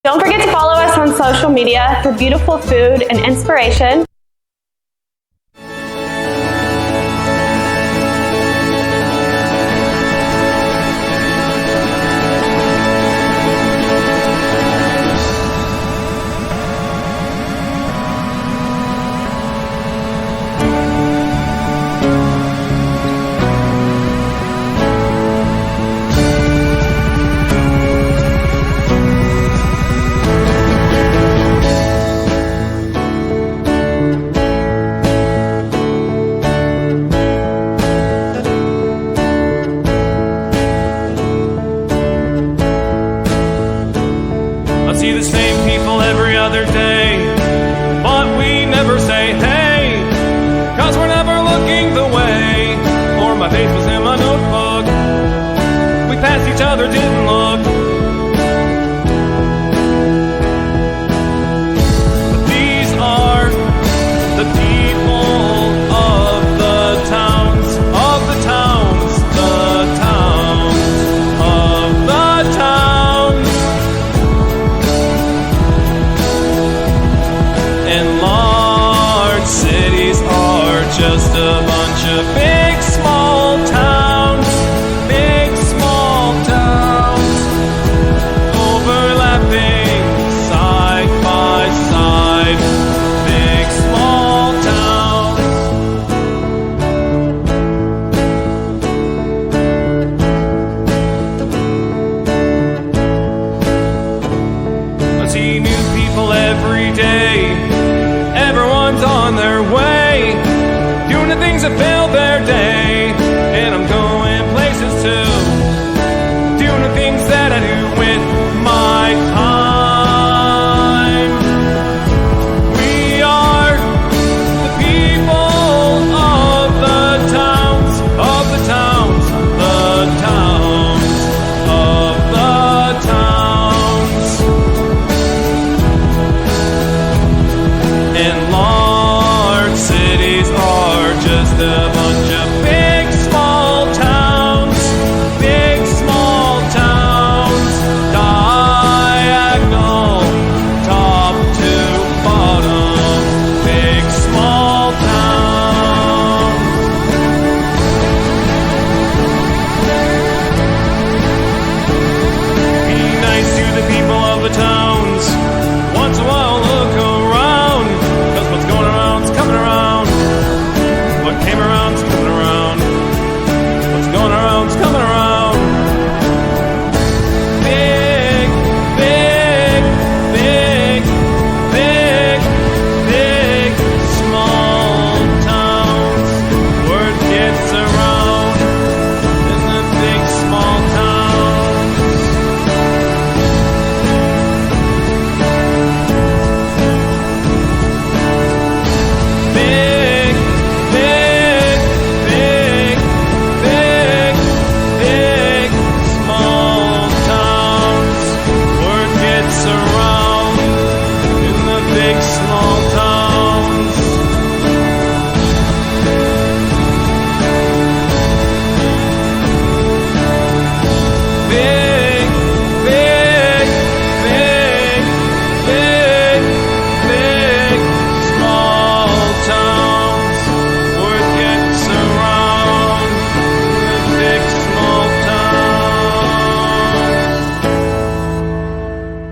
Don't forget to follow us on social media for beautiful food and inspiration.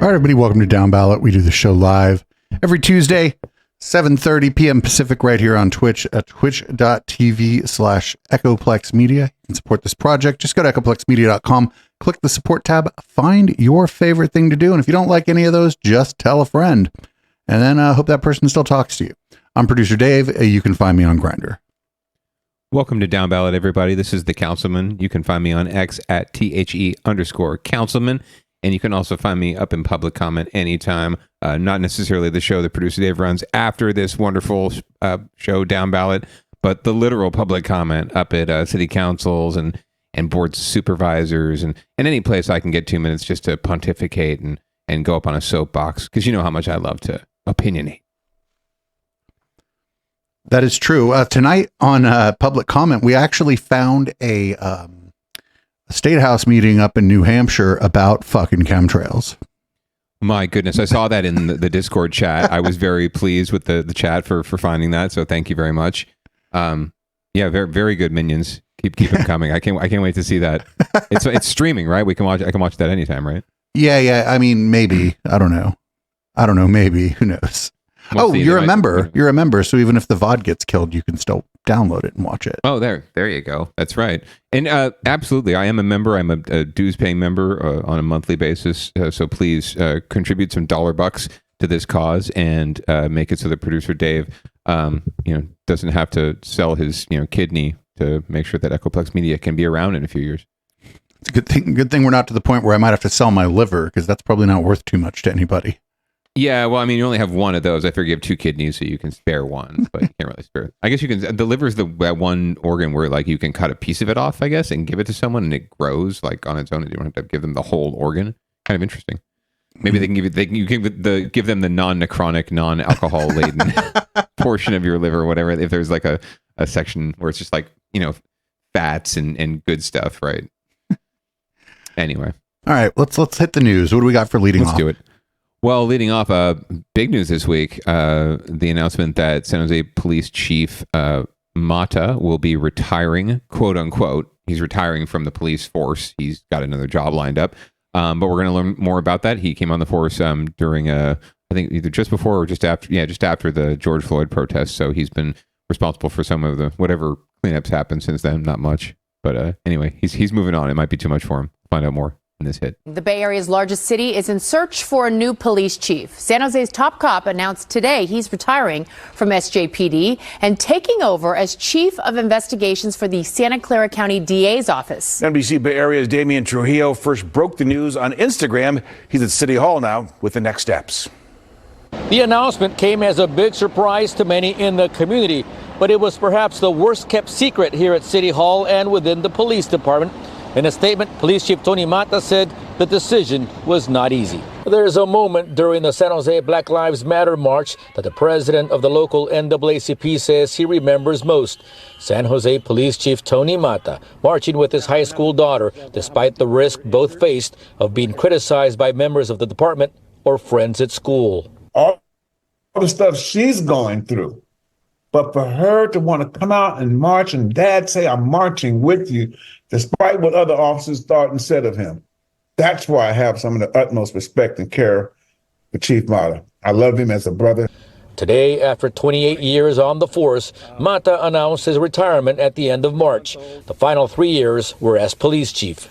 Everybody, welcome to Downballot. We do the show live every Tuesday, 7:30 p.m. Pacific, right here on Twitch at twitch.tv/Echoplex Media. You can support this project. Just go to echoplexmedia.com, click the support tab, find your favorite thing to do. And if you don't like any of those, just tell a friend. And then hope that person still talks to you. I'm producer Dave. You can find me on Grindr. Welcome to Downballot, everybody. This is the Councilman. You can find me on X at THE_Councilman. And you can also find me up in public comment anytime. Not necessarily the show that producer Dave runs after this wonderful show, Downballot, but the literal public comment up at city councils and boards of supervisors and any place I can get 2 minutes just to pontificate and go up on a soapbox, because you know how much I love to opinionate. That is true. Tonight on public comment, we actually found a state house meeting up in New Hampshire about fucking chemtrails. My goodness, I saw that in the Discord chat. I was very pleased with the chat for finding that. So thank you very much. Yeah, very very good minions. Keep them coming. I can't wait to see that. It's streaming, right? I can watch that anytime, right? Yeah. I mean, maybe. I don't know. Maybe. Who knows? We'll see. You're a member. You're a member. So even if the VOD gets killed, you can still download it and watch it. Oh, there you go. That's right. And absolutely, I am a member. I'm a dues paying member on a monthly basis. So please contribute some $bucks to this cause and make it so that producer Dave, doesn't have to sell his kidney to make sure that Echoplex Media can be around in a few years. It's a good thing we're not to the point where I might have to sell my liver, because that's probably not worth too much to anybody. Yeah, well, I mean, you only have one of those. I figure you have two kidneys, so you can spare one, but you can't really spare it. I guess you can. The liver is that one organ where, like, you can cut a piece of it off, I guess, and give it to someone, and it grows like on its own. And you don't have to give them the whole organ. Kind of interesting. Maybe they can give it. You can give them the non-necrotic, non-alcohol laden portion of your liver, or whatever. If there's like a section where it's just like fats and good stuff, right? Anyway, all right, let's hit the news. What do we got for leading off? Let's do it. Well, leading off, big news this week, the announcement that San Jose Police Chief Mata will be retiring, quote unquote. He's retiring from the police force. He's got another job lined up. But we're going to learn more about that. He came on the force during, I think, either just before or just after, just after the George Floyd protests. So he's been responsible for some of the whatever cleanups happened since then. Not much. But anyway, he's moving on. It might be too much for him. Find out more. This hit. The Bay Area's largest city is in search for a new police chief. San Jose's top cop announced today he's retiring from SJPD and taking over as chief of investigations for the Santa Clara County DA's office. NBC Bay Area's Damian Trujillo first broke the news on Instagram. He's at City Hall now with the next steps. The announcement came as a big surprise to many in the community, but it was perhaps the worst kept secret here at City Hall and within the police department. In a statement, Police Chief Tony Mata said the decision was not easy. There's a moment during the San Jose Black Lives Matter march that the president of the local NAACP says he remembers most. San Jose Police Chief Tony Mata marching with his high school daughter, despite the risk both faced of being criticized by members of the department or friends at school. All the stuff she's going through. But for her to want to come out and march and dad say, I'm marching with you, despite what other officers thought and said of him. That's why I have some of the utmost respect and care for Chief Mata. I love him as a brother. Today, after 28 years on the force, Mata announced his retirement at the end of March. The final 3 years were as police chief.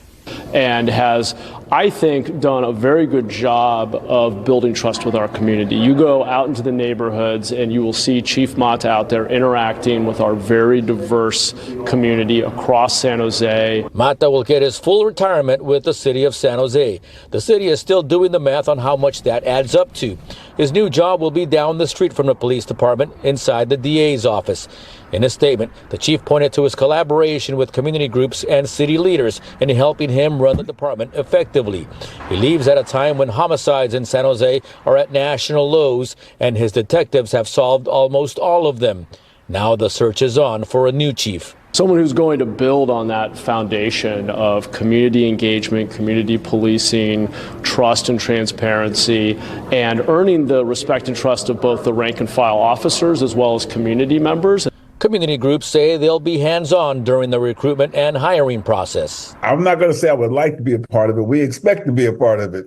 And has, I think, done a very good job of building trust with our community. You go out into the neighborhoods and you will see Chief Mata out there interacting with our very diverse community across San Jose. Mata will get his full retirement with the city of San Jose. The city is still doing the math on how much that adds up to. His new job will be down the street from the police department inside the DA's office. In a statement, the chief pointed to his collaboration with community groups and city leaders in helping him run the department effectively. He leaves at a time when homicides in San Jose are at national lows, and his detectives have solved almost all of them. Now the search is on for a new chief. Someone who's going to build on that foundation of community engagement, community policing, trust and transparency, and earning the respect and trust of both the rank and file officers as well as community members. Community groups say they'll be hands-on during the recruitment and hiring process. I'm not going to say I would like to be a part of it. We expect to be a part of it.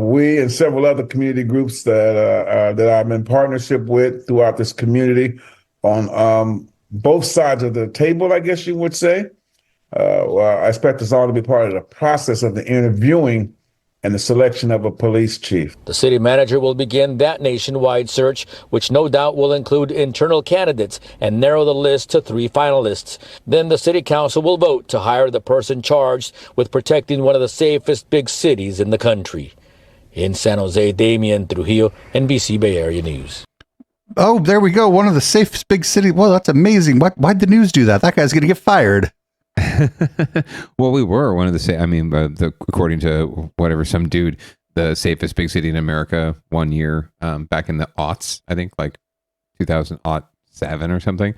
We and several other community groups that I'm in partnership with throughout this community on both sides of the table, I guess you would say. I expect us all to be part of the process of the interviewing and the selection of a police chief. The city manager will begin that nationwide search, which no doubt will include internal candidates and narrow the list to 3 finalists. Then the city council will vote to hire the person charged with protecting one of the safest big cities in the country. In San Jose, Damian Trujillo, NBC Bay Area News. Oh, there we go. One of the safest big cities. Well, that's amazing. Why'd the news do that? That guy's going to get fired. Well, we were one of the according to whatever, some dude, the safest big city in America 1 year back in the aughts, I think like 2007 or something.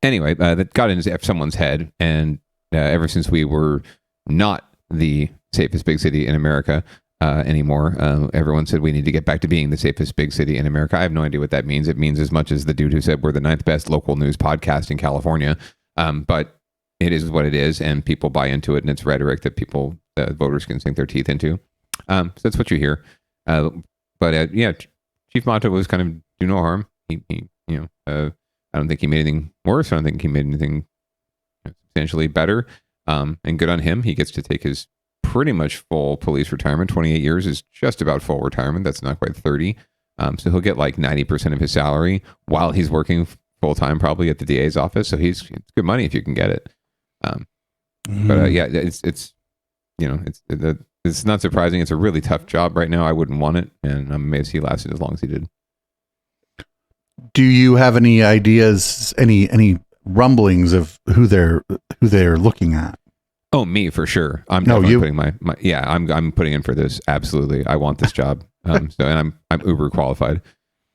Anyway, that got into someone's head, and ever since we were not the safest big city in America, anymore. Everyone said we need to get back to being the safest big city in America. I have no idea what that means. It means as much as the dude who said we're the 9th best local news podcast in California. But it is what it is, and people buy into it, and it's rhetoric that voters can sink their teeth into. So that's what you hear. But Chief Mata was kind of do no harm. He I don't think he made anything worse. I don't think he made anything substantially better. And good on him. He gets to take his pretty much full police retirement. 28 years is just about full retirement. That's not quite 30. So he'll get like 90% of his salary while he's working full time, probably at the DA's office. So it's good money if you can get it. But it's not surprising. It's a really tough job right now. I wouldn't want it, and I'm amazed he lasted as long as he did. Do you have any ideas, any rumblings of who they're looking at? Oh, me for sure. I'm definitely putting I'm putting in for this. Absolutely. I want this job. And I'm uber qualified.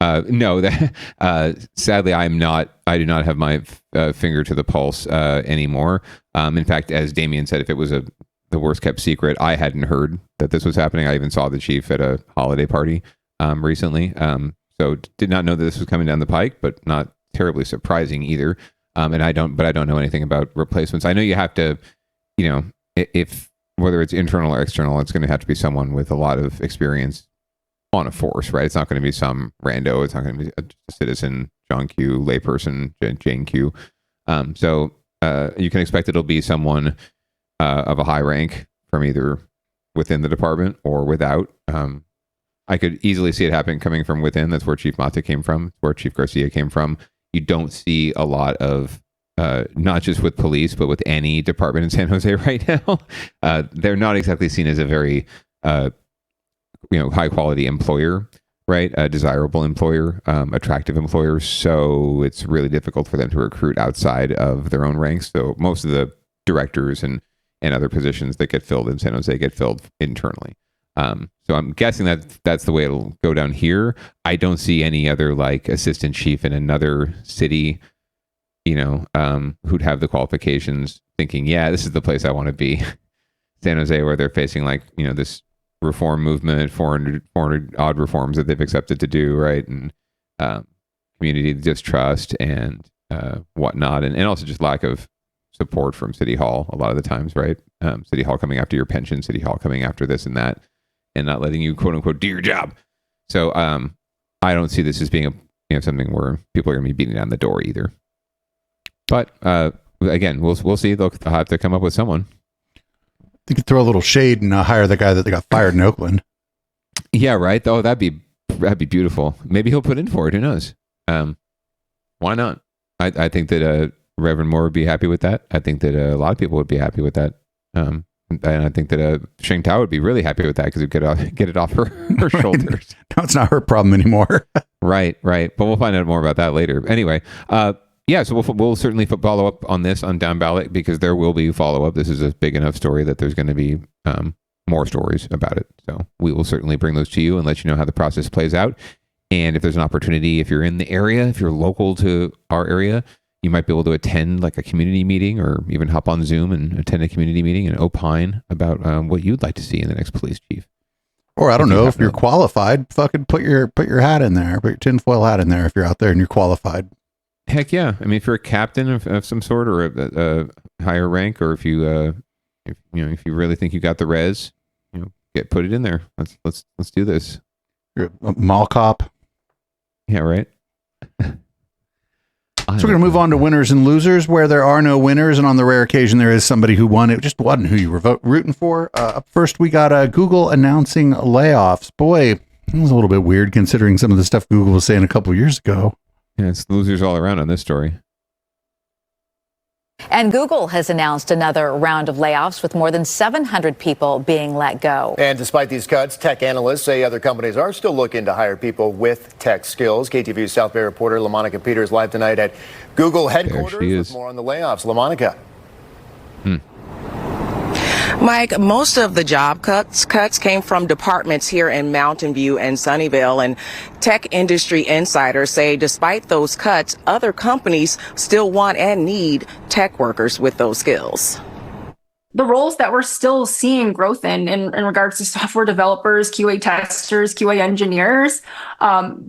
Sadly, I do not have my finger to the pulse anymore. In fact, as Damien said, if it was the worst kept secret, I hadn't heard that this was happening. I even saw the chief at a holiday party recently. So did not know that this was coming down the pike, but not terribly surprising either. And I don't know anything about replacements. I know you have to, if whether it's internal or external, it's going to have to be someone with a lot of experience on a force, right? It's not going to be some rando. It's not going to be a citizen, John Q, layperson, Jane Q. So you can expect it'll be someone of a high rank from either within the department or without. I could easily see it happening coming from within. That's where Chief Mata came from, where Chief Garcia came from. You don't see a lot of, not just with police, but with any department in San Jose right now. They're not exactly seen as a very, high quality employer, right? A desirable employer, attractive employer. So it's really difficult for them to recruit outside of their own ranks. So most of the directors and other positions that get filled in San Jose get filled internally. So I'm guessing that's the way it'll go down here. I don't see any other like assistant chief in another city, who'd have the qualifications thinking, yeah, this is the place I want to be. San Jose, where they're facing like, this reform movement, 400 odd reforms that they've accepted to do, right? And community distrust and whatnot. And also just lack of support from City Hall a lot of the times, right? City Hall coming after your pension, City Hall coming after this and that, and not letting you quote unquote do your job. So I don't see this as being something where people are going to be beating down the door either. But again, we'll see. They'll have to come up with someone. They could throw a little shade and hire the guy that they got fired in Oakland. Yeah, right. Oh, that'd be beautiful. Maybe he'll put in for it. Who knows? Why not? I think that Reverend Moore would be happy with that. I think that a lot of people would be happy with that. And I think that Sheng Tao would be really happy with that because it'd get it off her shoulders. No, it's not her problem anymore. Right. But we'll find out more about that later. Anyway, so we'll certainly follow up on this on Down Ballot because there will be follow up. This is a big enough story that there's going to be more stories about it. So we will certainly bring those to you and let you know how the process plays out. And if there's an opportunity, if you're in the area, if you're local to our area, you might be able to attend like a community meeting or even hop on Zoom and attend a community meeting and opine about what you'd like to see in the next police chief. Or I don't know, if you're qualified, fucking put your hat in there, put your tinfoil hat in there if you're out there and you're qualified. Heck yeah. I mean, if you're a captain of some sort or a higher rank, or if you really think you got the res, put it in there. Let's do this. You're a mall cop. Yeah, right. So we're going to move on to winners and losers, where there are no winners, and on the rare occasion there is somebody who won. It just wasn't who you were rooting for. Up first, we got Google announcing layoffs. Boy, it was a little bit weird considering some of the stuff Google was saying a couple of years ago. Yeah, it's losers all around on this story. And Google has announced another round of layoffs with more than 700 people being let go. And despite these cuts, tech analysts say other companies are still looking to hire people with tech skills. KTVU's South Bay reporter LaMonica Peters live tonight at Google headquarters with more on the layoffs. LaMonica. Mike, most of the job cuts came from departments here in Mountain View and Sunnyvale, and tech industry insiders say despite those cuts, other companies still want and need tech workers with those skills. the roles that we're still seeing growth in regards to software developers, QA testers, QA engineers,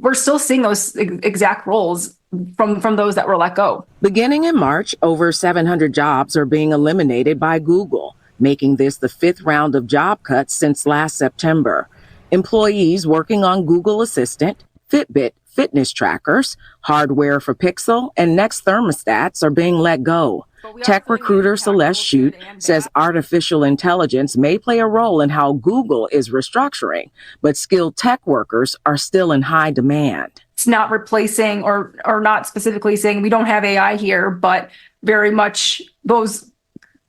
we're still seeing those exact roles from those that were let go. Beginning in March, over 700 jobs are being eliminated by Google, making this the 5th round of job cuts since last September. Employees working on Google Assistant, Fitbit, fitness trackers, hardware for Pixel, and Next thermostats are being let go. Tech recruiter Celeste Shute says artificial intelligence may play a role in how Google is restructuring, but skilled tech workers are still in high demand. It's not replacing or not specifically saying we don't have AI here, but very much those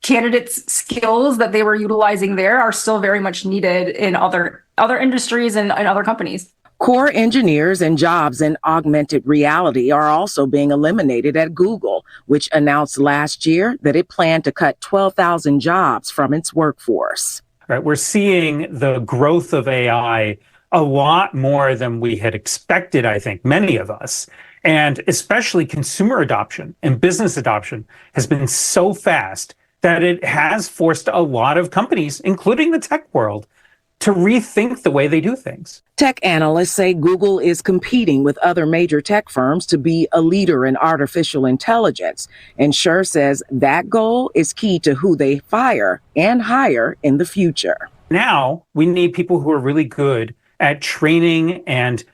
candidates' skills that they were utilizing there are still very much needed in other industries and other companies. Core engineers and jobs in augmented reality are also being eliminated at Google, which announced last year that it planned to cut 12,000 jobs from its workforce. Right, we're seeing the growth of AI a lot more than we had expected, I think, many of us. And especially consumer adoption and business adoption has been so fast that it has forced a lot of companies, including the tech world, to rethink the way they do things. Tech analysts say Google is competing with other major tech firms to be a leader in artificial intelligence. And Scher says that goal is key to who they fire and hire in the future. Now we need people who are really good at training and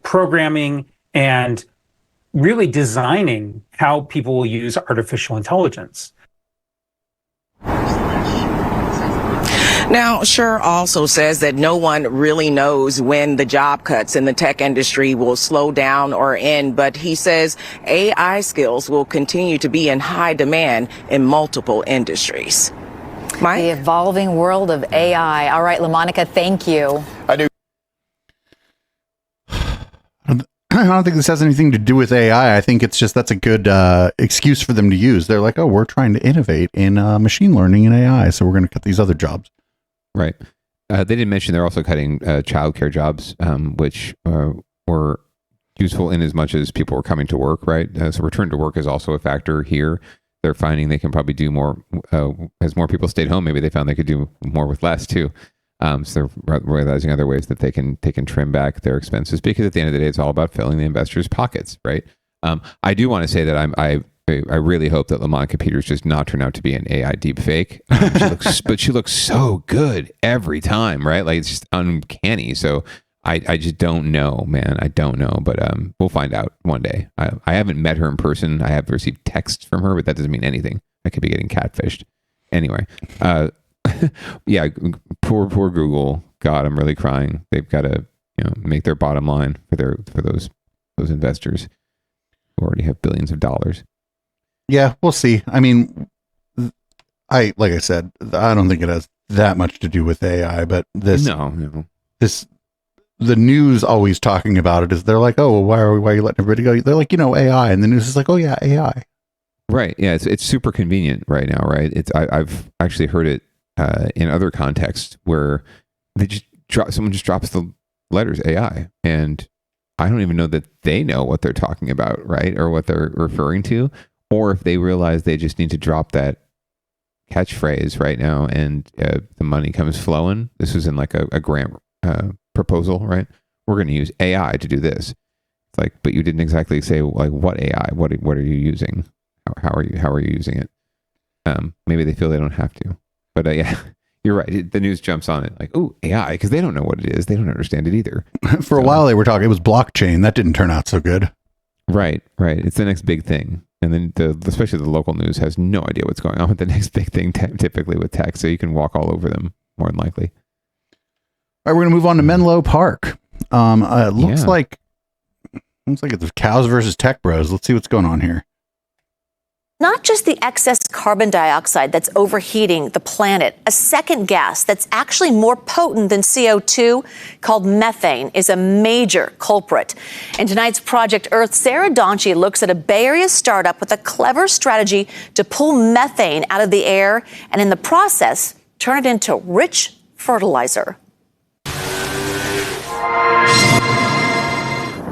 programming and really designing how people will use artificial intelligence. Now, Scher also says that no one really knows when the job cuts in the tech industry will slow down or end, but he says AI skills will continue to be in high demand in multiple industries. Mike? The evolving world of AI. All right, LaMonica, thank you. I don't think this has anything to do with AI. I think it's just that's a good excuse for them to use. They're like, oh, we're trying to innovate in machine learning and AI, so we're going to cut these other jobs. Right. They didn't mention they're also cutting childcare jobs, which were useful in as much as people were coming to work, right? So return to work is also a factor here. They're finding they can probably do more as more people stayed home. Maybe they found they could do more with less too. So they're realizing other ways that they can trim back their expenses, because at the end of the day, it's all about filling the investors' pockets, right? I do want to say that I really hope that LaMonica Peters does not turn out to be an AI deepfake. She looks so good every time, right? Like, it's just uncanny. So I just don't know, man. I don't know, but we'll find out one day. I haven't met her in person. I have received texts from her, but that doesn't mean anything. I could be getting catfished. Anyway, yeah, poor Google. God, I'm really crying. They've got to make their bottom line for those investors who already have billions of dollars. Yeah, we'll see. I mean, like I said, I don't think it has that much to do with AI, but the news always talking about it is they're like, oh, well, why are you letting everybody go? They're like, AI, and the news is like, oh yeah, AI. Right. Yeah, it's super convenient right now, right? I've actually heard it in other contexts where they just someone just drops the letters AI, and I don't even know that they know what they're talking about, right, or what they're referring to. Or if they realize they just need to drop that catchphrase right now and the money comes flowing. This was in like a grant proposal, right? We're going to use AI to do this. It's like, but you didn't exactly say like what AI, what are you using? How are you using it? Maybe they feel they don't have to. But yeah, you're right. The news jumps on it like, oh, AI, because they don't know what it is. They don't understand it either. For a while they were talking, it was blockchain. That didn't turn out so good. Right. It's the next big thing. And then especially the local news has no idea what's going on with the next big thing, typically with tech. So you can walk all over them more than likely. All right, we're going to move on to Menlo Park. It looks like it's cows versus tech bros. Let's see what's going on here. Not just the excess carbon dioxide that's overheating the planet. A second gas that's actually more potent than CO2, called methane, is a major culprit. In tonight's Project Earth, Sarah Donchie looks at a Bay Area startup with a clever strategy to pull methane out of the air and in the process, turn it into rich fertilizer.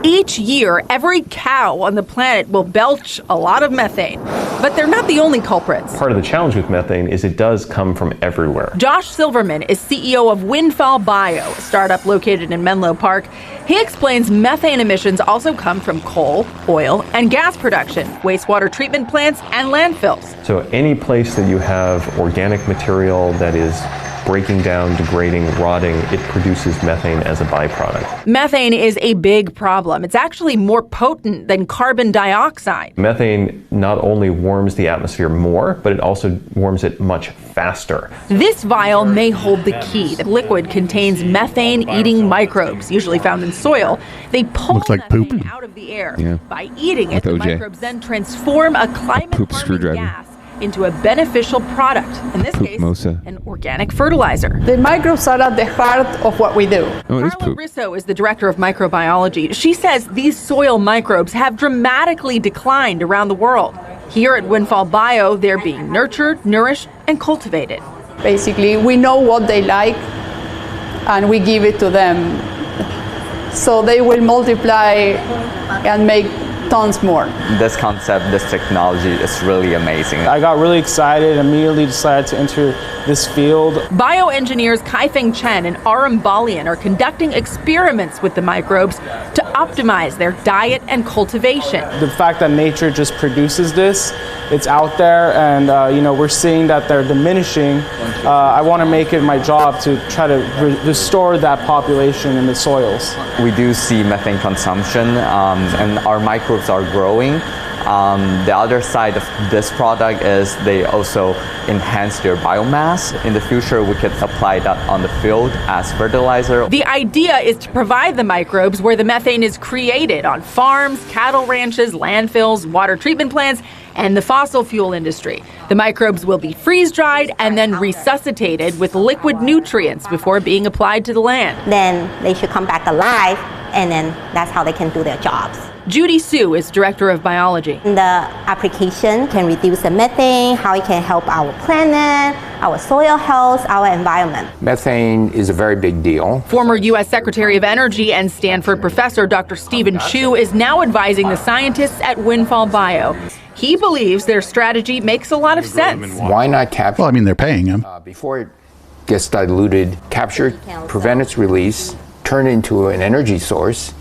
Each year, every cow on the planet will belch a lot of methane. But they're not the only culprits. Part of the challenge with methane is it does come from everywhere. Josh Silverman is CEO of Windfall Bio, a startup located in Menlo Park. He explains methane emissions also come from coal, oil, and gas production, wastewater treatment plants, and landfills. So any place that you have organic material that is breaking down, degrading, rotting, it produces methane as a byproduct. Methane is a big problem. It's actually more potent than carbon dioxide. Methane not only warms the atmosphere more, but it also warms it much faster. This vial may hold the key. The liquid contains methane-eating microbes, usually found in soil. They pull methane out of the air. By eating it, the microbes then transform a climate-harming gas into a beneficial product, in this case, an organic fertilizer. The microbes are at the heart of what we do. Carla Risso is the director of microbiology. She says these soil microbes have dramatically declined around the world. Here at Windfall Bio, they're being nurtured, nourished, and cultivated. Basically, we know what they like, and we give it to them. So they will multiply and make tons more. This concept, this technology is really amazing. I got really excited, immediately decided to enter this field. Bioengineers Kaifeng Chen and Aram Balian are conducting experiments with the microbes to optimize their diet and cultivation. The fact that nature just produces this, it's out there, and we're seeing that they're diminishing. I want to make it my job to try to restore that population in the soils. We do see methane consumption, and our microbes are growing. The other side of this product is they also enhance their biomass. In the future, we could apply that on the field as fertilizer. The idea is to provide the microbes where the methane is created, on farms, cattle ranches, landfills, water treatment plants, and the fossil fuel industry. The microbes will be freeze-dried and then resuscitated with liquid nutrients before being applied to the land. Then they should come back alive, and then that's how they can do their jobs. Judy Sue is director of biology. The application can reduce the methane, how it can help our planet, our soil health, our environment. Methane is a very big deal. Former U.S. Secretary of Energy and Stanford professor Dr. Stephen Chu is now advising the scientists at Windfall Bio. He believes their strategy makes a lot of sense. Why not capture? Well, I mean, they're paying him. Before it gets diluted, capture, prevent its release, turn it into an energy source,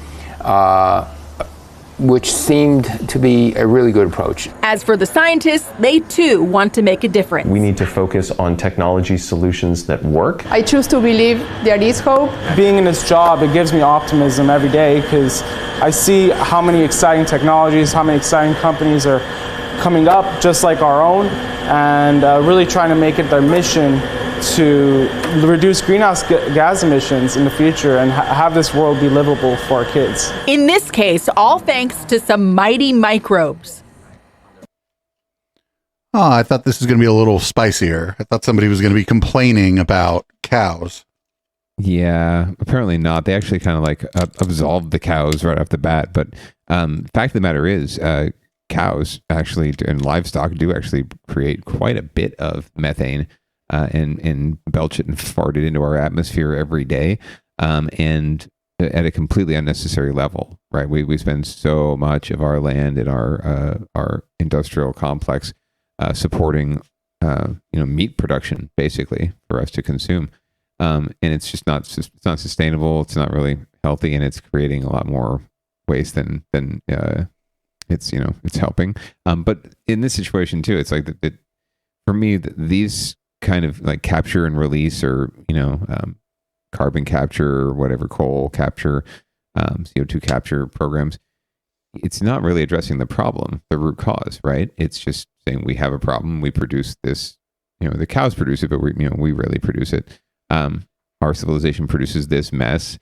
which seemed to be a really good approach. As for the scientists, they too want to make a difference. We need to focus on technology solutions that work. I choose to believe there is hope. Being in this job, it gives me optimism every day because I see how many exciting technologies, how many exciting companies are coming up just like our own, and really trying to make it their mission to reduce greenhouse gas emissions in the future and have this world be livable for our kids. In this case, all thanks to some mighty microbes. Oh, I thought this was going to be a little spicier. I thought somebody was going to be complaining about cows. Yeah, apparently not. They actually kind of like absolved the cows right off the bat. But fact of the matter is, cows actually and livestock do actually create quite a bit of methane. And belch it and fart it into our atmosphere every day, and at a completely unnecessary level, right? We spend so much of our land in our industrial complex supporting meat production, basically, for us to consume, and it's just not sustainable. It's not really healthy, and it's creating a lot more waste than it's helping. But in this situation too, it's like that for me, these kind of like capture and release, or carbon capture, or whatever, coal capture, CO2 capture programs, it's not really addressing the problem, the root cause, right? It's just saying we have a problem, we produce this, the cows produce it, but we rarely produce it. Our civilization produces this mess,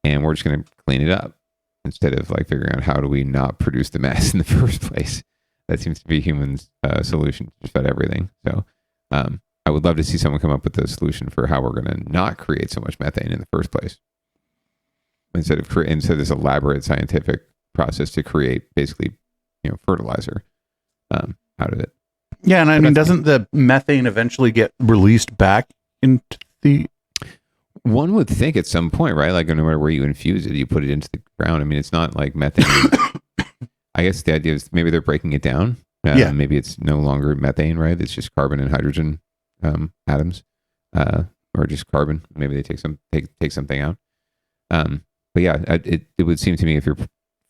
and we're just going to clean it up instead of like figuring out how do we not produce the mess in the first place. That seems to be humans' solution to just about everything. So I would love to see someone come up with a solution for how we're going to not create so much methane in the first place, instead of this elaborate scientific process to create basically, fertilizer out of it. Yeah, and I mean, doesn't the methane eventually get released back into the One would think at some point, right? Like no matter where you infuse it, you put it into the ground. I mean, it's not like methane. I guess the idea is maybe they're breaking it down. Maybe it's no longer methane, right? It's just carbon and hydrogen atoms, or just carbon. Maybe they take something out. But yeah, it would seem to me if you're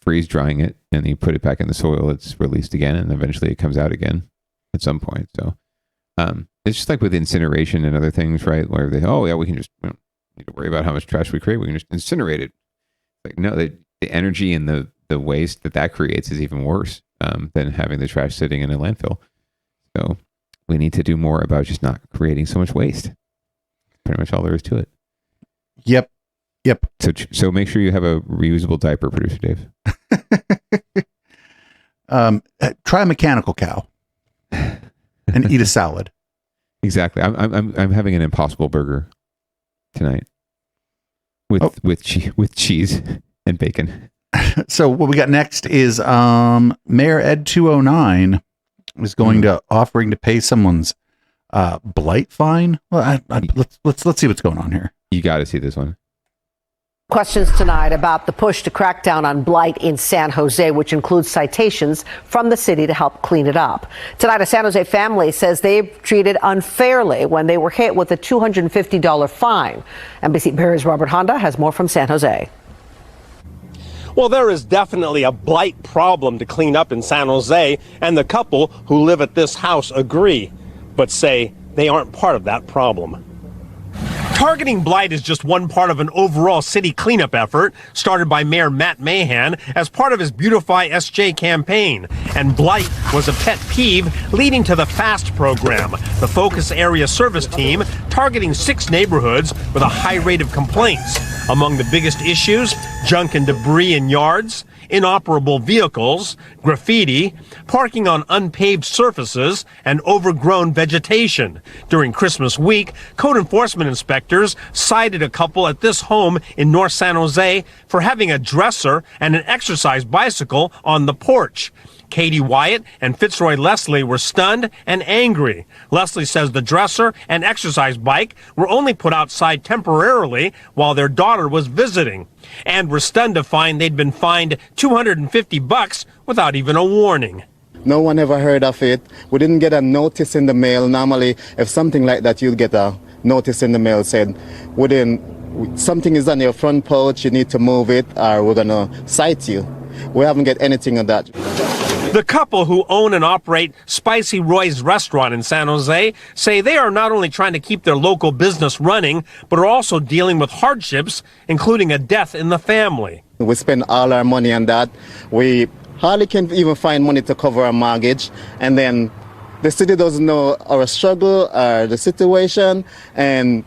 freeze drying it and you put it back in the soil, it's released again, and eventually it comes out again at some point. So it's just like with incineration and other things, right? Where we can just we don't need to worry about how much trash we create. We can just incinerate it. Like no, the energy and the waste that creates is even worse than having the trash sitting in a landfill. So we need to do more about just not creating so much waste. Pretty much all there is to it. Yep. So make sure you have a reusable diaper, producer Dave. Try a mechanical cow and eat a salad. Exactly. I'm having an Impossible Burger tonight with cheese and bacon. So what we got next is Mayor Ed 209 is going to offering to pay someone's blight fine. Well, let's see what's going on here. You got to see this one. Questions tonight about the push to crack down on blight in San Jose, which includes citations from the city to help clean it up. Tonight, a San Jose family says they treated unfairly when they were hit with a $250 fine. NBC Barry's Robert Honda has more from San Jose. Well, there is definitely a blight problem to clean up in San Jose, and the couple who live at this house agree, but say they aren't part of that problem. Targeting blight is just one part of an overall city cleanup effort started by Mayor Matt Mahan as part of his Beautify SJ campaign. And blight was a pet peeve leading to the FAST program, the focus area service team targeting 6 neighborhoods with a high rate of complaints. Among the biggest issues, junk and debris in yards, inoperable vehicles, graffiti, parking on unpaved surfaces, and overgrown vegetation. During Christmas week, code enforcement inspectors cited a couple at this home in North San Jose for having a dresser and an exercise bicycle on the porch. Katie Wyatt and Fitzroy Leslie were stunned and angry. Leslie says the dresser and exercise bike were only put outside temporarily while their daughter was visiting, and were stunned to find they'd been fined $250 without even a warning. No one ever heard of it. We didn't get a notice in the mail. Normally, if something like that, you'd get a notice in the mail saying, something is on your front porch, you need to move it, or we're going to cite you. We haven't got anything of that. The couple who own and operate Spicy Roy's restaurant in San Jose say they are not only trying to keep their local business running, but are also dealing with hardships, including a death in the family. We spend all our money on that. We hardly can even find money to cover our mortgage. And then the city doesn't know our struggle or the situation, and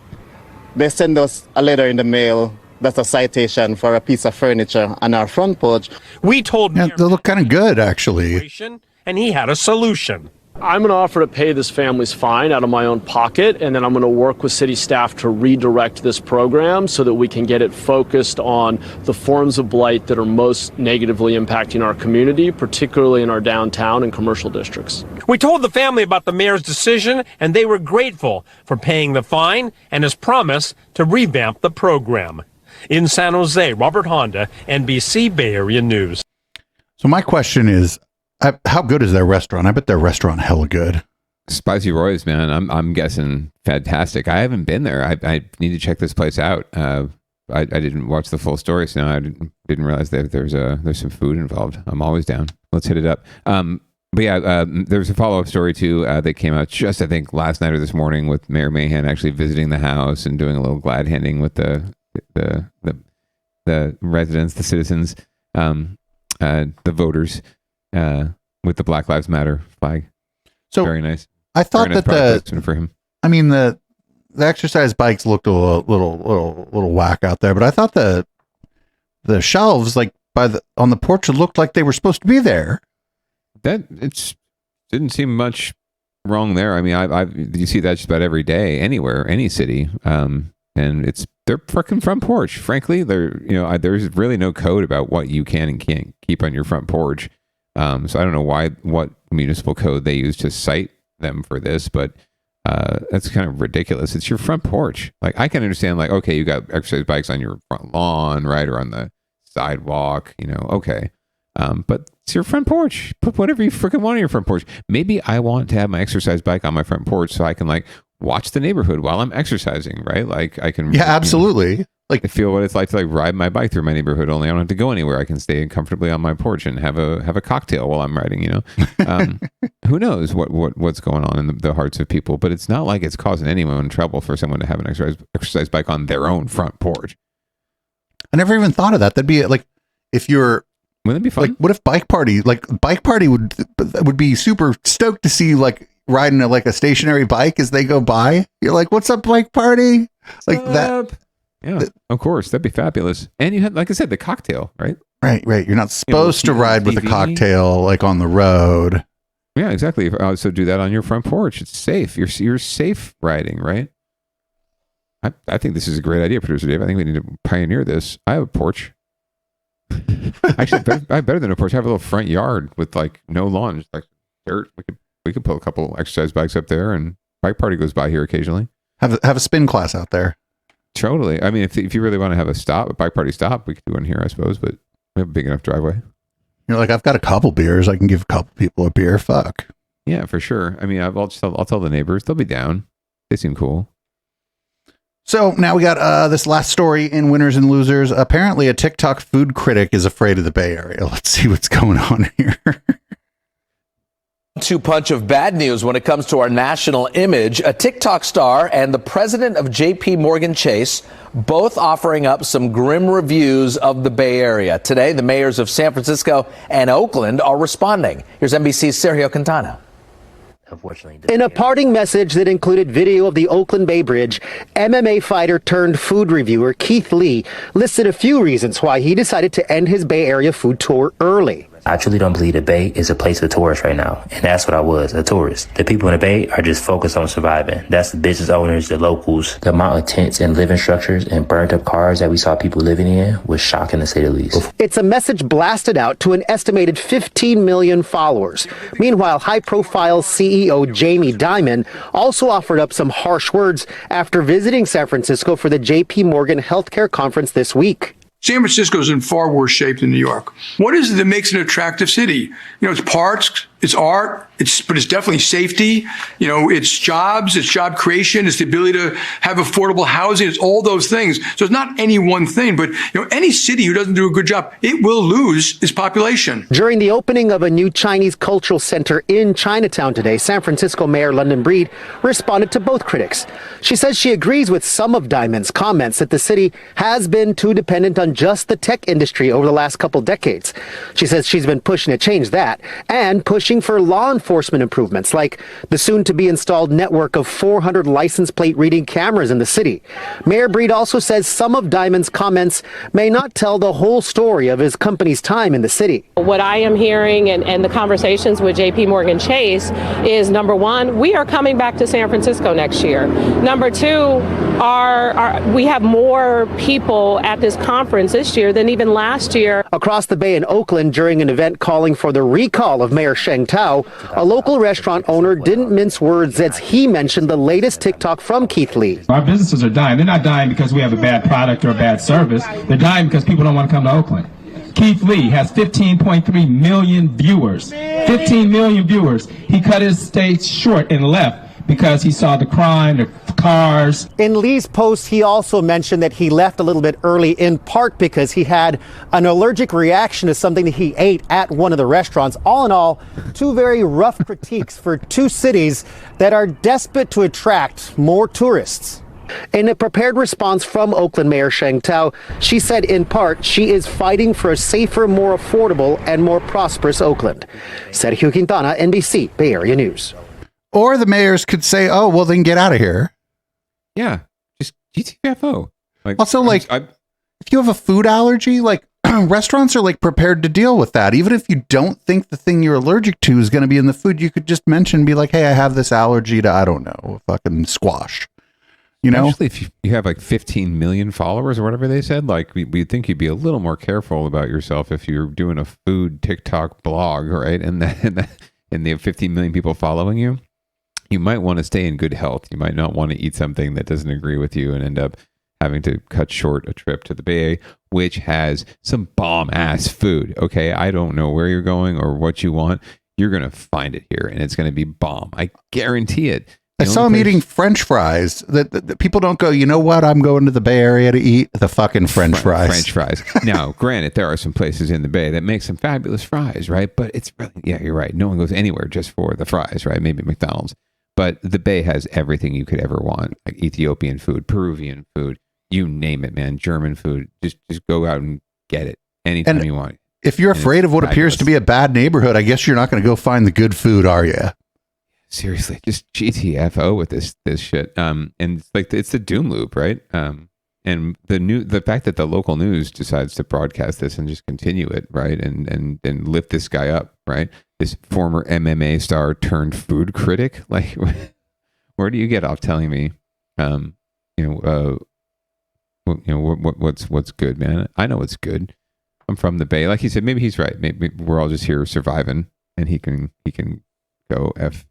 they send us a letter in the mail. That's a citation for a piece of furniture on our front porch. We told Mayor they look kind of good, actually. And he had a solution. I'm going to offer to pay this family's fine out of my own pocket, and then I'm going to work with city staff to redirect this program so that we can get it focused on the forms of blight that are most negatively impacting our community, particularly in our downtown and commercial districts. We told the family about the mayor's decision, and they were grateful for paying the fine and his promise to revamp the program. In San Jose, Robert Honda, NBC Bay Area News. So my question is, how good is their restaurant? I bet their restaurant hella good. Spicy Roy's, man. I'm guessing fantastic. I haven't been there. I need to check this place out. I didn't watch the full story, so I didn't realize that there's some food involved. I'm always down. Let's hit it up. But yeah, there's a follow-up story too that came out just I think last night or this morning with Mayor Mahan actually visiting the house and doing a little glad handing with the residents, the citizens, the voters, with the Black Lives Matter flag. So very nice. I thought nice that for him. I mean the exercise bikes looked a little whack out there, but I thought the shelves like on the porch looked like they were supposed to be there. That didn't seem much wrong there. I mean, you see that just about every day, anywhere, any city. And they're freaking front porch. Frankly, there's really no code about what you can and can't keep on your front porch. So I don't know what municipal code they use to cite them for this, but That's kind of ridiculous. It's your front porch. Like, I can understand, like, okay, you got exercise bikes on your front lawn, right, or on the sidewalk, okay. But it's your front porch. Put whatever you freaking want on your front porch. Maybe I want to have my exercise bike on my front porch so I can, like, watch the neighborhood while I'm exercising, right? Like, I can... Yeah, absolutely. Like, I feel what it's like to, like, ride my bike through my neighborhood, only I don't have to go anywhere. I can stay comfortably on my porch and have a cocktail while I'm riding, Who knows what's going on in the hearts of people, but it's not like it's causing anyone trouble for someone to have an exercise bike on their own front porch. I never even thought of that. That'd be like, if you're... Wouldn't it be fun? Like, what if Bike Party would be super stoked to see you, like, riding a stationary bike as they go by? You're like, what's up, Bike Party? Like that. Yeah, of course. That'd be fabulous. And you had, like I said, the cocktail, right? Right. You're not supposed to ride with a cocktail, like, on the road. Yeah, exactly. So do that on your front porch. It's safe. You're safe riding, right? I think this is a great idea, Producer Dave. I think we need to pioneer this. I have a porch. Actually, I have better than a porch. I have a little front yard with, like, no lawn, just, like, dirt. We could pull a couple exercise bikes up there, and Bike Party goes by here occasionally. Have a spin class out there. Totally. I mean, if you really want to have a Bike Party stop, we could do one here, I suppose. But we have a big enough driveway. You're like, I've got a couple beers. I can give a couple people a beer. Fuck. Yeah, for sure. I mean, I'll tell the neighbors. They'll be down. They seem cool. So now we got this last story in Winners and Losers. Apparently, a TikTok food critic is afraid of the Bay Area. Let's see what's going on here. 2 punch of bad news when it comes to our national image. A TikTok star and the president of JP Chase both offering up some grim reviews of the Bay Area. Today, the mayors of San Francisco and Oakland are responding. Here's NBC's Sergio Quintana. In a parting message that included video of the Oakland Bay Bridge, MMA fighter turned food reviewer Keith Lee listed a few reasons why he decided to end his Bay Area food tour early. I truly don't believe the Bay is a place for tourists right now. And that's what I was, a tourist. The people in the Bay are just focused on surviving. That's the business owners, the locals. The amount of tents and living structures and burnt up cars that we saw people living in was shocking to say the least. It's a message blasted out to an estimated 15 million followers. Meanwhile, high-profile CEO Jamie Dimon also offered up some harsh words after visiting San Francisco for the JP Morgan Healthcare Conference this week. San Francisco is in far worse shape than New York. What is it that makes it an attractive city? It's parks, it's art, but it's definitely safety. It's jobs, it's job creation, it's the ability to have affordable housing. It's all those things. So it's not any one thing, but any city who doesn't do a good job, it will lose its population. During the opening of a new Chinese cultural center in Chinatown today, San Francisco Mayor London Breed responded to both critics. She says she agrees with some of Dimon's comments that the city has been too dependent on just the tech industry over the last couple decades. She says she's been pushing to change that and pushing for law enforcement improvements like the soon-to-be installed network of 400 license plate reading cameras in the city. Mayor Breed also says some of Dimon's comments may not tell the whole story of his company's time in the city. What I am hearing and the conversations with JP Chase is, number one, we are coming back to San Francisco next year. Number two, we have more people at this conference this year than even last year. Across the Bay in Oakland, during an event calling for the recall of Mayor Sheng Tao, a local restaurant owner didn't mince words as he mentioned the latest TikTok from Keith Lee. Our businesses are dying. They're not dying because we have a bad product or a bad service. They're dying because people don't want to come to Oakland. Keith Lee has 15.3 million viewers. 15 million viewers. He cut his stage short and left because he saw the crime, the cars. In Lee's post, he also mentioned that he left a little bit early, in part because he had an allergic reaction to something that he ate at one of the restaurants. All in all, two very rough critiques for two cities that are desperate to attract more tourists. In a prepared response from Oakland Mayor Sheng Tao, she said in part she is fighting for a safer, more affordable, and more prosperous Oakland. Sergio Quintana, NBC, Bay Area News. Or the mayors could say, oh, well, then get out of here. Yeah, just GTFO. Also, if you have a food allergy, restaurants are prepared to deal with that. Even if you don't think the thing you're allergic to is going to be in the food, you could just mention, be like, hey, I have this allergy to, I don't know, fucking squash. Actually, if you have 15 million followers or whatever they said, we'd think you'd be a little more careful about yourself if you're doing a food TikTok blog, right? And they have 15 million people following you. you might want to stay in good health. You might not want to eat something that doesn't agree with you and end up having to cut short a trip to the Bay Area, which has some bomb ass food. Okay, I don't know where you're going or what you want. You're going to find it here, and it's going to be bomb. I guarantee it. I saw him eating French fries. That people don't go, you know what? I'm going to the Bay Area to eat the fucking French fries. French fries. Now, granted, there are some places in the Bay that make some fabulous fries, right? But it's really, yeah, you're right. No one goes anywhere just for the fries, right? Maybe McDonald's. But the Bay has everything you could ever want, like Ethiopian food, Peruvian food, you name it, man. German food. Just go out and get it anytime you want. If you're afraid of what appears to be a bad neighborhood, I guess you're not going to go find the good food, are you? Seriously, just GTFO with this shit. And it's like it's the doom loop, right? And the fact that the local news decides to broadcast this and just continue it, right? And lift this guy up, right? This former MMA star turned food critic. Like, where do you get off telling me, what's good, man? I know what's good. I'm from the Bay. Like he said, maybe he's right. Maybe we're all just here surviving, and he can go F.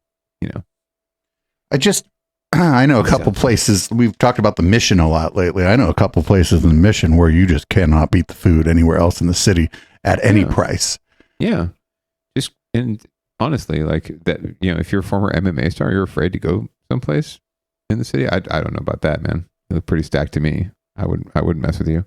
I know a couple places. We've talked about the Mission a lot lately. I know a couple places in the Mission where you just cannot beat the food anywhere else in the city at any price. Yeah. And honestly, like that, if you're a former MMA star, you're afraid to go someplace in the city. I don't know about that, man. You look pretty stacked to me. I wouldn't mess with you.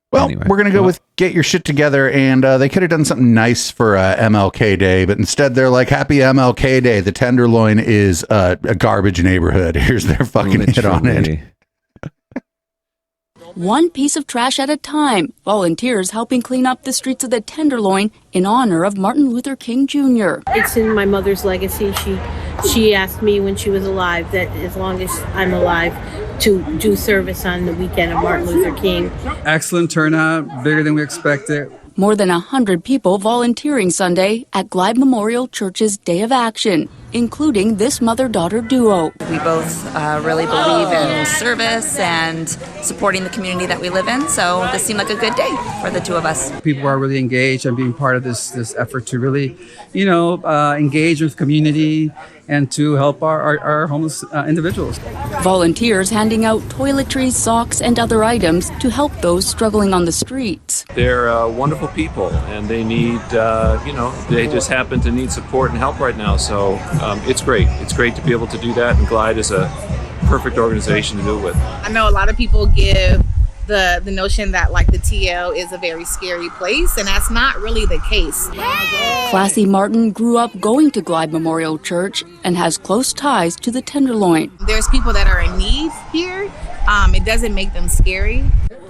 Well, anyway, we're going to go with Get Your Shit Together, and they could have done something nice for MLK Day, but instead they're like, Happy MLK Day. The Tenderloin is a garbage neighborhood. Here's their fucking hit on it. One piece of trash at a time. Volunteers helping clean up the streets of the Tenderloin in honor of Martin Luther King Jr. It's in my mother's legacy. She asked me when she was alive that as long as I'm alive to do service on the weekend of Martin Luther King. Excellent turnout, bigger than we expected. More than 100 people volunteering Sunday at Glide Memorial Church's Day of Action, including this mother-daughter duo. We both really believe in service and supporting the community that we live in, so this seemed like a good day for the two of us. People are really engaged and being part of this effort to really, engage with community and to help our homeless individuals. Volunteers handing out toiletries, socks, and other items to help those struggling on the streets. They're wonderful people, and they need, they just happen to need support and help right now. So it's great. It's great to be able to do that, and Glide is a perfect organization to do it with. I know a lot of people give the notion that like the TL is a very scary place, and that's not really the case. Classy Martin grew up going to Glide Memorial Church and has close ties to the Tenderloin. There's people that are in need here. It doesn't make them scary.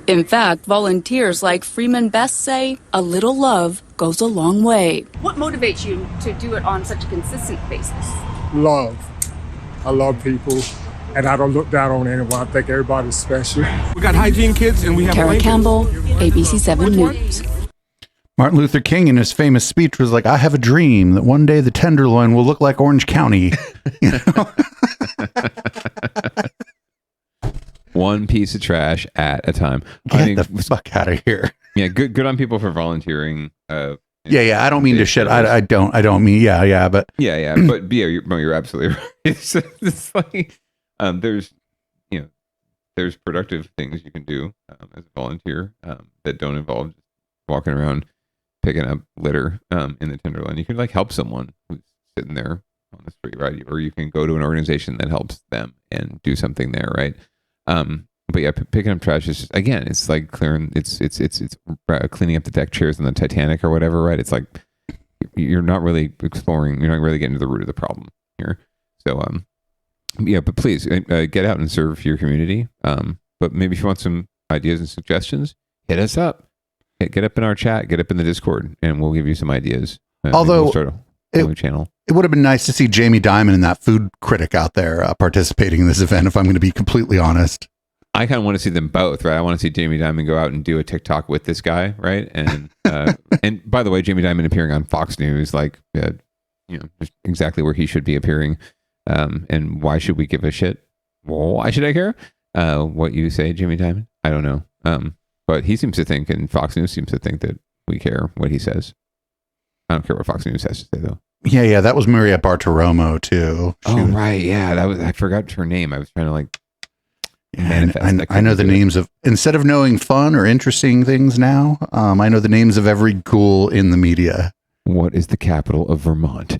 In fact, volunteers like Freeman Best say a little love goes a long way. What motivates you to do it on such a consistent basis? Love. I love people. And I don't look down on anyone. I think everybody's special. We got hygiene kits and we have Kara Campbell, ABC 7 News. Martin Luther King in his famous speech was like, I have a dream that one day the Tenderloin will look like Orange County. One piece of trash at a time. Get the fuck out of here. Yeah, good on people for volunteering. Yeah. I don't mean to shit. I don't mean, yeah. But yeah. But yeah, you're absolutely right. It's like, there's productive things you can do as a volunteer that don't involve just walking around picking up litter in the Tenderloin. You can like help someone who's sitting there on the street, right? Or you can go to an organization that helps them and do something there, right? But yeah, picking up trash is just, again, it's like cleaning. It's cleaning up the deck chairs on the Titanic or whatever, right? It's like you're not really exploring. You're not really getting to the root of the problem here. So yeah, but please get out and serve your community. But maybe if you want some ideas and suggestions, hit us up. Get up in our chat. Get up in the Discord, and we'll give you some ideas. Although we'll start a new channel. It would have been nice to see Jamie Dimon and that food critic out there participating in this event, if I'm going to be completely honest. I kind of want to see them both, right? I want to see Jamie Dimon go out and do a TikTok with this guy, right? And and by the way, Jamie Dimon appearing on Fox News, like, just exactly where he should be appearing. And why should we give a shit? Well, why should I care? What you say, Jamie Dimon? I don't know. But he seems to think, and Fox News seems to think that we care what he says. I don't care what Fox News has to say, though. Yeah, that was Maria Bartiromo too. Right, yeah, I forgot her name. I was trying to like manifest. I know the names of, instead of knowing fun or interesting things now, I know the names of every ghoul in the media. What is the capital of Vermont?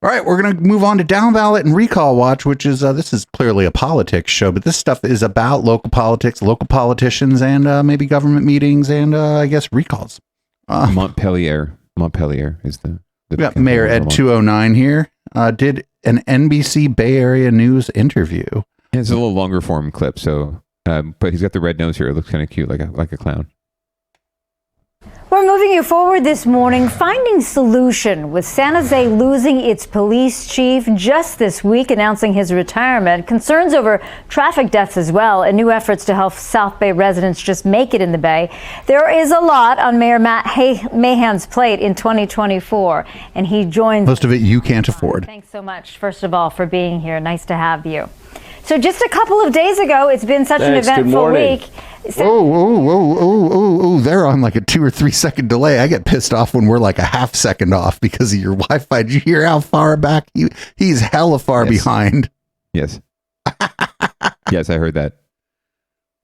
All right, we're going to move on to Downballot and Recall Watch, which is, this is clearly a politics show, but this stuff is about local politics, local politicians, and maybe government meetings, and I guess recalls. Montpelier is the we got Mayor Ed 209 here. Did an NBC Bay Area News interview. It's a little longer form clip, so but he's got the red nose here. It looks kind of cute, like a clown. We're moving you forward this morning, finding solution with San Jose losing its police chief just this week, announcing his retirement. Concerns over traffic deaths as well, and new efforts to help South Bay residents just make it in the Bay. There is a lot on Mayor Matt Mahan's plate in 2024, and he joins. Most of it you can't afford. Thanks so much, first of all, for being here. Nice to have you. So just a couple of days ago, it's been such an eventful week. Oh, they're on like a 2 or 3 second delay. I get pissed off when we're like a half second off because of your Wi-Fi. Did you hear how far back he's hella far behind? Yes. Yes, I heard that.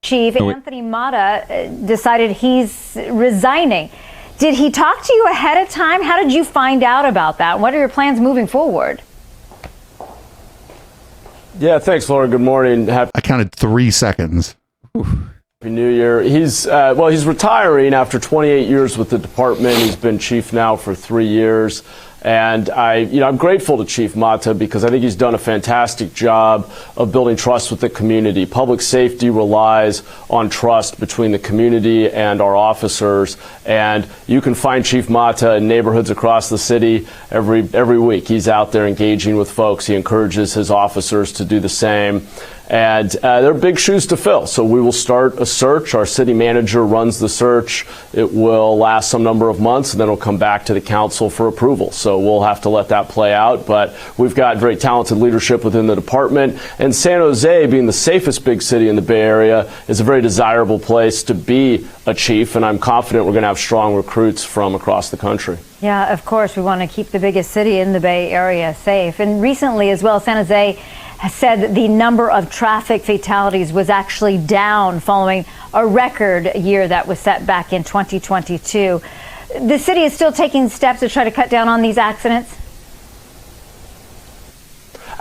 Chief Anthony Mata decided he's resigning. Did he talk to you ahead of time? How did you find out about that? What are your plans moving forward? Yeah, thanks, Laura. Good morning. I counted 3 seconds. Happy New Year. He's retiring after 28 years with the department. He's been chief now for 3 years. And I'm grateful to Chief Mata because I think he's done a fantastic job of building trust with the community. Public safety relies on trust between the community and our officers. And you can find Chief Mata in neighborhoods across the city every week. He's out there engaging with folks. He encourages his officers to do the same. And they're big shoes to fill. So we will start a search. Our city manager runs the search. It will last some number of months, and then it'll come back to the council for approval. So we'll have to let that play out. But we've got very talented leadership within the department. And San Jose, being the safest big city in the Bay Area, is a very desirable place to be a chief. And I'm confident we're going to have strong recruits from across the country. Yeah, of course, we want to keep the biggest city in the Bay Area safe. And recently as well, San Jose has said the number of traffic fatalities was actually down following a record year that was set back in 2022. The city is still taking steps to try to cut down on these accidents?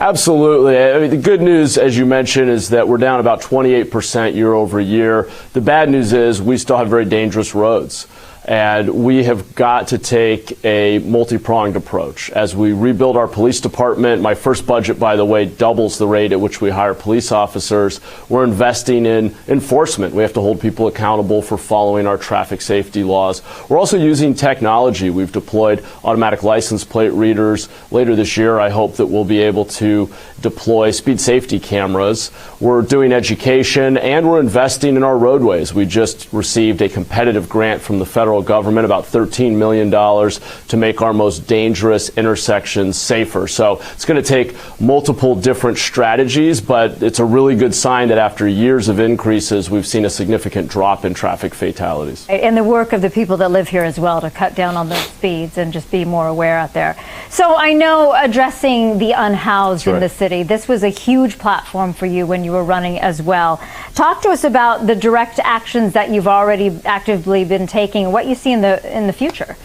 Absolutely. I mean, the good news, as you mentioned, is that we're down about 28% year over year. The bad news is we still have very dangerous roads. And we have got to take a multi-pronged approach. As we rebuild our police department, my first budget, by the way, doubles the rate at which we hire police officers. We're investing in enforcement. We have to hold people accountable for following our traffic safety laws. We're also using technology. We've deployed automatic license plate readers. Later this year, I hope that we'll be able to deploy speed safety cameras. We're doing education, and we're investing in our roadways. We just received a competitive grant from the federal government, about $13 million, to make our most dangerous intersections safer. So it's going to take multiple different strategies, but it's a really good sign that after years of increases, we've seen a significant drop in traffic fatalities. And the work of the people that live here as well to cut down on those speeds and just be more aware out there. So I know addressing the unhoused in the city, this was a huge platform for you when you were running as well. Talk to us about the direct actions that you've already actively been taking, what you see in the future.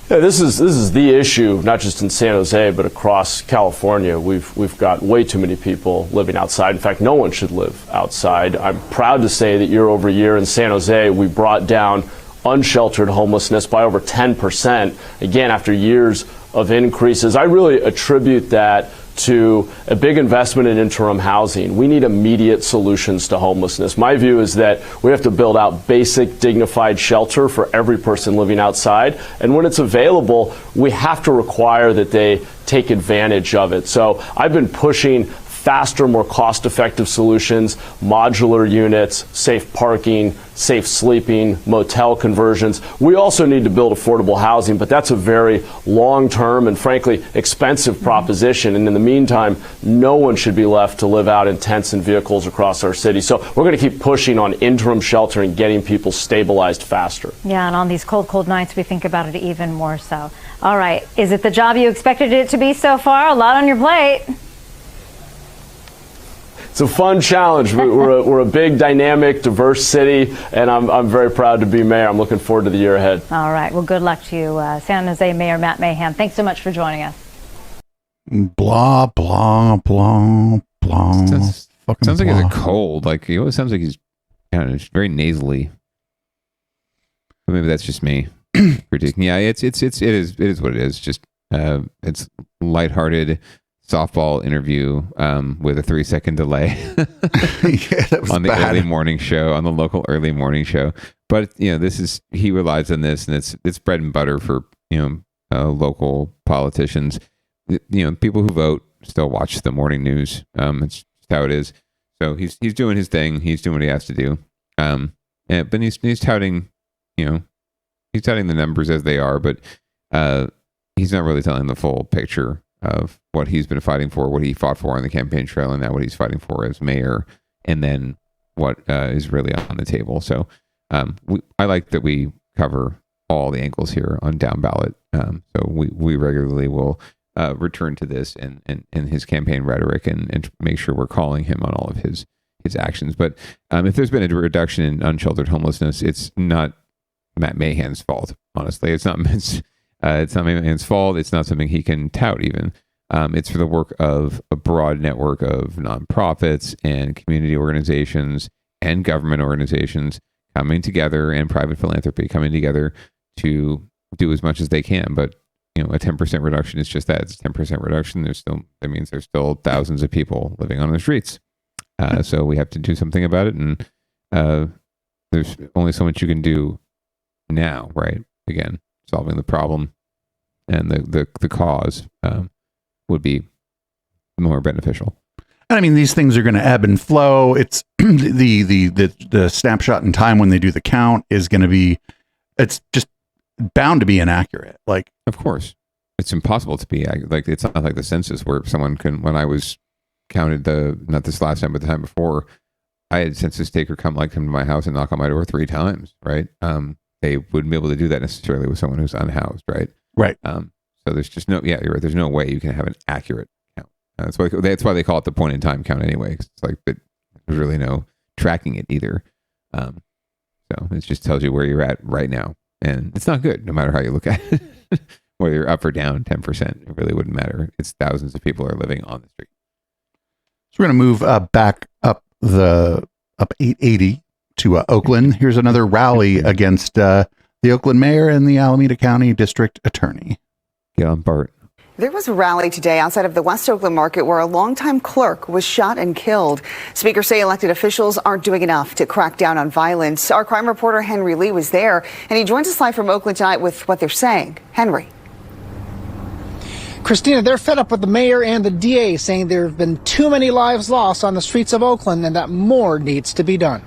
Yeah, this is the issue, not just in San Jose, but across California. We've got way too many people living outside. In fact, no one should live outside. I'm proud to say that year over year in San Jose, we brought down unsheltered homelessness by over 10%, again, after years of increases. I really attribute that to a big investment in interim housing. We need immediate solutions to homelessness. My view is that we have to build out basic, dignified shelter for every person living outside. And when it's available, we have to require that they take advantage of it. So I've been pushing faster, more cost-effective solutions, modular units, safe parking, safe sleeping, motel conversions. We also need to build affordable housing, but that's a very long-term and frankly expensive proposition. And in the meantime, no one should be left to live out in tents and vehicles across our city. So we're going to keep pushing on interim shelter and getting people stabilized faster. Yeah, and on these cold, cold nights, we think about it even more so. All right, is it the job you expected it to be so far? A lot on your plate. It's a fun challenge. We're a big, dynamic, diverse city, and I'm very proud to be mayor. I'm looking forward to the year ahead. All right. Well, good luck to you, San Jose Mayor Matt Mahan. Thanks so much for joining us. Blah, blah, blah, blah. Sounds like he's a cold. Like, he always sounds like he's kind of very nasally. But maybe that's just me. Yeah, it is what it is. Just it's lighthearted softball interview with a 3-second delay on the early morning show, on the local early morning show. But he relies on this, and it's bread and butter for local politicians. People who vote still watch the morning news. It's just how it is. So he's doing his thing. He's doing what he has to do. But he's touting he's touting the numbers as they are, but he's not really telling the full picture of what he's been fighting for, what he fought for on the campaign trail, and now what he's fighting for as mayor, and then what is really on the table. So I like that we cover all the angles here on Down Ballot. So we regularly will return to this and his campaign rhetoric and make sure we're calling him on all of his actions. But if there's been a reduction in unsheltered homelessness, it's not Matt Mahan's fault. Honestly, it's not Matt Mahan's fault. It's not something he can tout even. It's for the work of a broad network of nonprofits and community organizations and government organizations coming together, and private philanthropy coming together to do as much as they can. But a 10% reduction is just that. It's a 10% reduction. That means there's still thousands of people living on the streets. So we have to do something about it. And there's only so much you can do now, right? Again, solving the problem and the cause would be more beneficial. And I mean, these things are going to ebb and flow. It's the snapshot in time when they do the count is going to be, it's just bound to be inaccurate. Like, of course, it's impossible to be like, it's not like the census where someone can, when I was counted not this last time, but the time before, I had a census taker come to my house and knock on my door 3 times, right? They wouldn't be able to do that necessarily with someone who's unhoused, right? Right. So there's just you're right. There's no way you can have an accurate count. That's why they call it the point in time count anyway. 'Cause it's like, but there's really no tracking it either. So it just tells you where you're at right now. And it's not good, no matter how you look at it. Whether you're up or down 10%, it really wouldn't matter. It's thousands of people are living on the street. So we're going to move back up 880 to Oakland. Here's another rally against the Oakland mayor and the Alameda County District Attorney. Get on, Bart. There was a rally today outside of the West Oakland market where a longtime clerk was shot and killed. Speakers say elected officials aren't doing enough to crack down on violence. Our crime reporter Henry Lee was there, and he joins us live from Oakland tonight with what they're saying. Henry. Christina, they're fed up with the mayor and the DA, saying there have been too many lives lost on the streets of Oakland and that more needs to be done.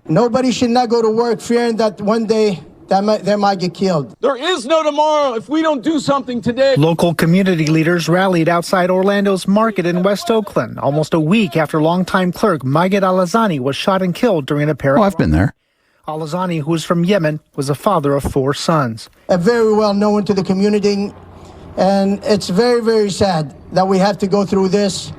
Nobody should not go to work fearing that one day they might get killed. There is no tomorrow if we don't do something today. Local community leaders rallied outside Orlando's market in West Oakland almost a week after longtime clerk Maged Alazani was shot and killed during a pair. Oh, I've been there. Alazani, who is from Yemen, was a father of 4 sons. Very well known to the community, and it's very, very sad that we have to go through this.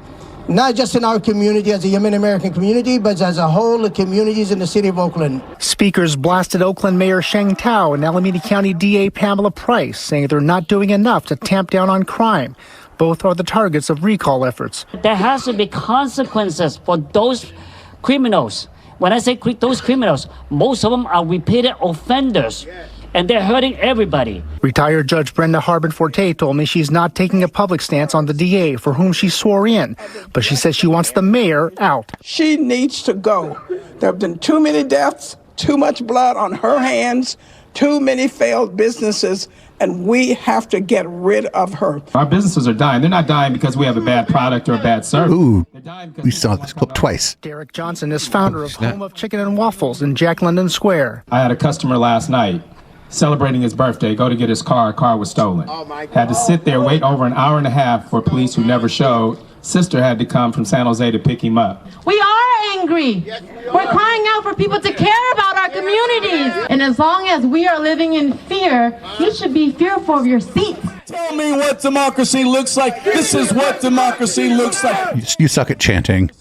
Not just in our community as a Yemen American community, but as a whole of communities in the city of Oakland. Speakers blasted Oakland Mayor Sheng Tao and Alameda County DA Pamela Price, saying they're not doing enough to tamp down on crime. Both are the targets of recall efforts. There has to be consequences for those criminals. When I say those criminals, most of them are repeated offenders. And they're hurting everybody. Retired Judge Brenda Harbin-Forte told me she's not taking a public stance on the DA, for whom she swore in, but she says she wants the mayor out. She needs to go. There have been too many deaths, too much blood on her hands. too many failed businesses, and we have to get rid of her. Our businesses are dying. They're not dying because we have a bad product or a bad service. Ooh, we saw this clip twice. Derek Johnson is founder of Home of Chicken and Waffles in Jack London Square. I had a customer last night celebrating his birthday, go to get his car was stolen. Had to sit there, wait over an hour and a half for police who never showed. Sister had to come from San Jose to pick him up. We are angry. We're crying out for people to care about our communities. And as long as we are living in fear, you should be fearful of your seats. Tell me what democracy looks like. This is what democracy looks like. You suck at chanting.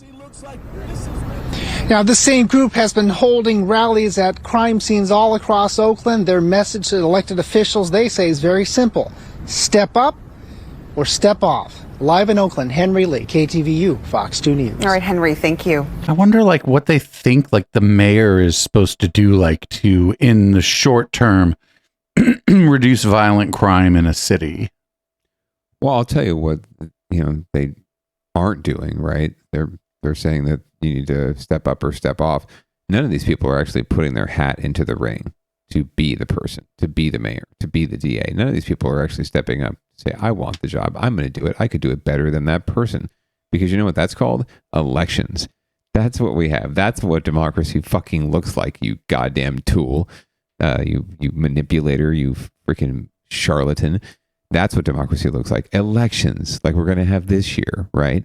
Now, this same group has been holding rallies at crime scenes all across Oakland. Their message to elected officials, they say, is very simple. Step up or step off. Live in Oakland, Henry Lee, KTVU, Fox 2 News. All right, Henry, thank you. I wonder, like, what they think, like, the mayor is supposed to do, like, to, in the short term, reduce violent crime in a city. Well, I'll tell you what, they aren't doing, right? They're saying that you need to step up or step off. None of these people are actually putting their hat into the ring to be the person, to be the mayor, to be the DA. None of these people are actually stepping up to say, I want the job. I'm going to do it. I could do it better than that person. Because you know what that's called? Elections. That's what we have. That's what democracy fucking looks like, you goddamn tool. You manipulator, you freaking charlatan. That's what democracy looks like. Elections, like we're going to have this year, right?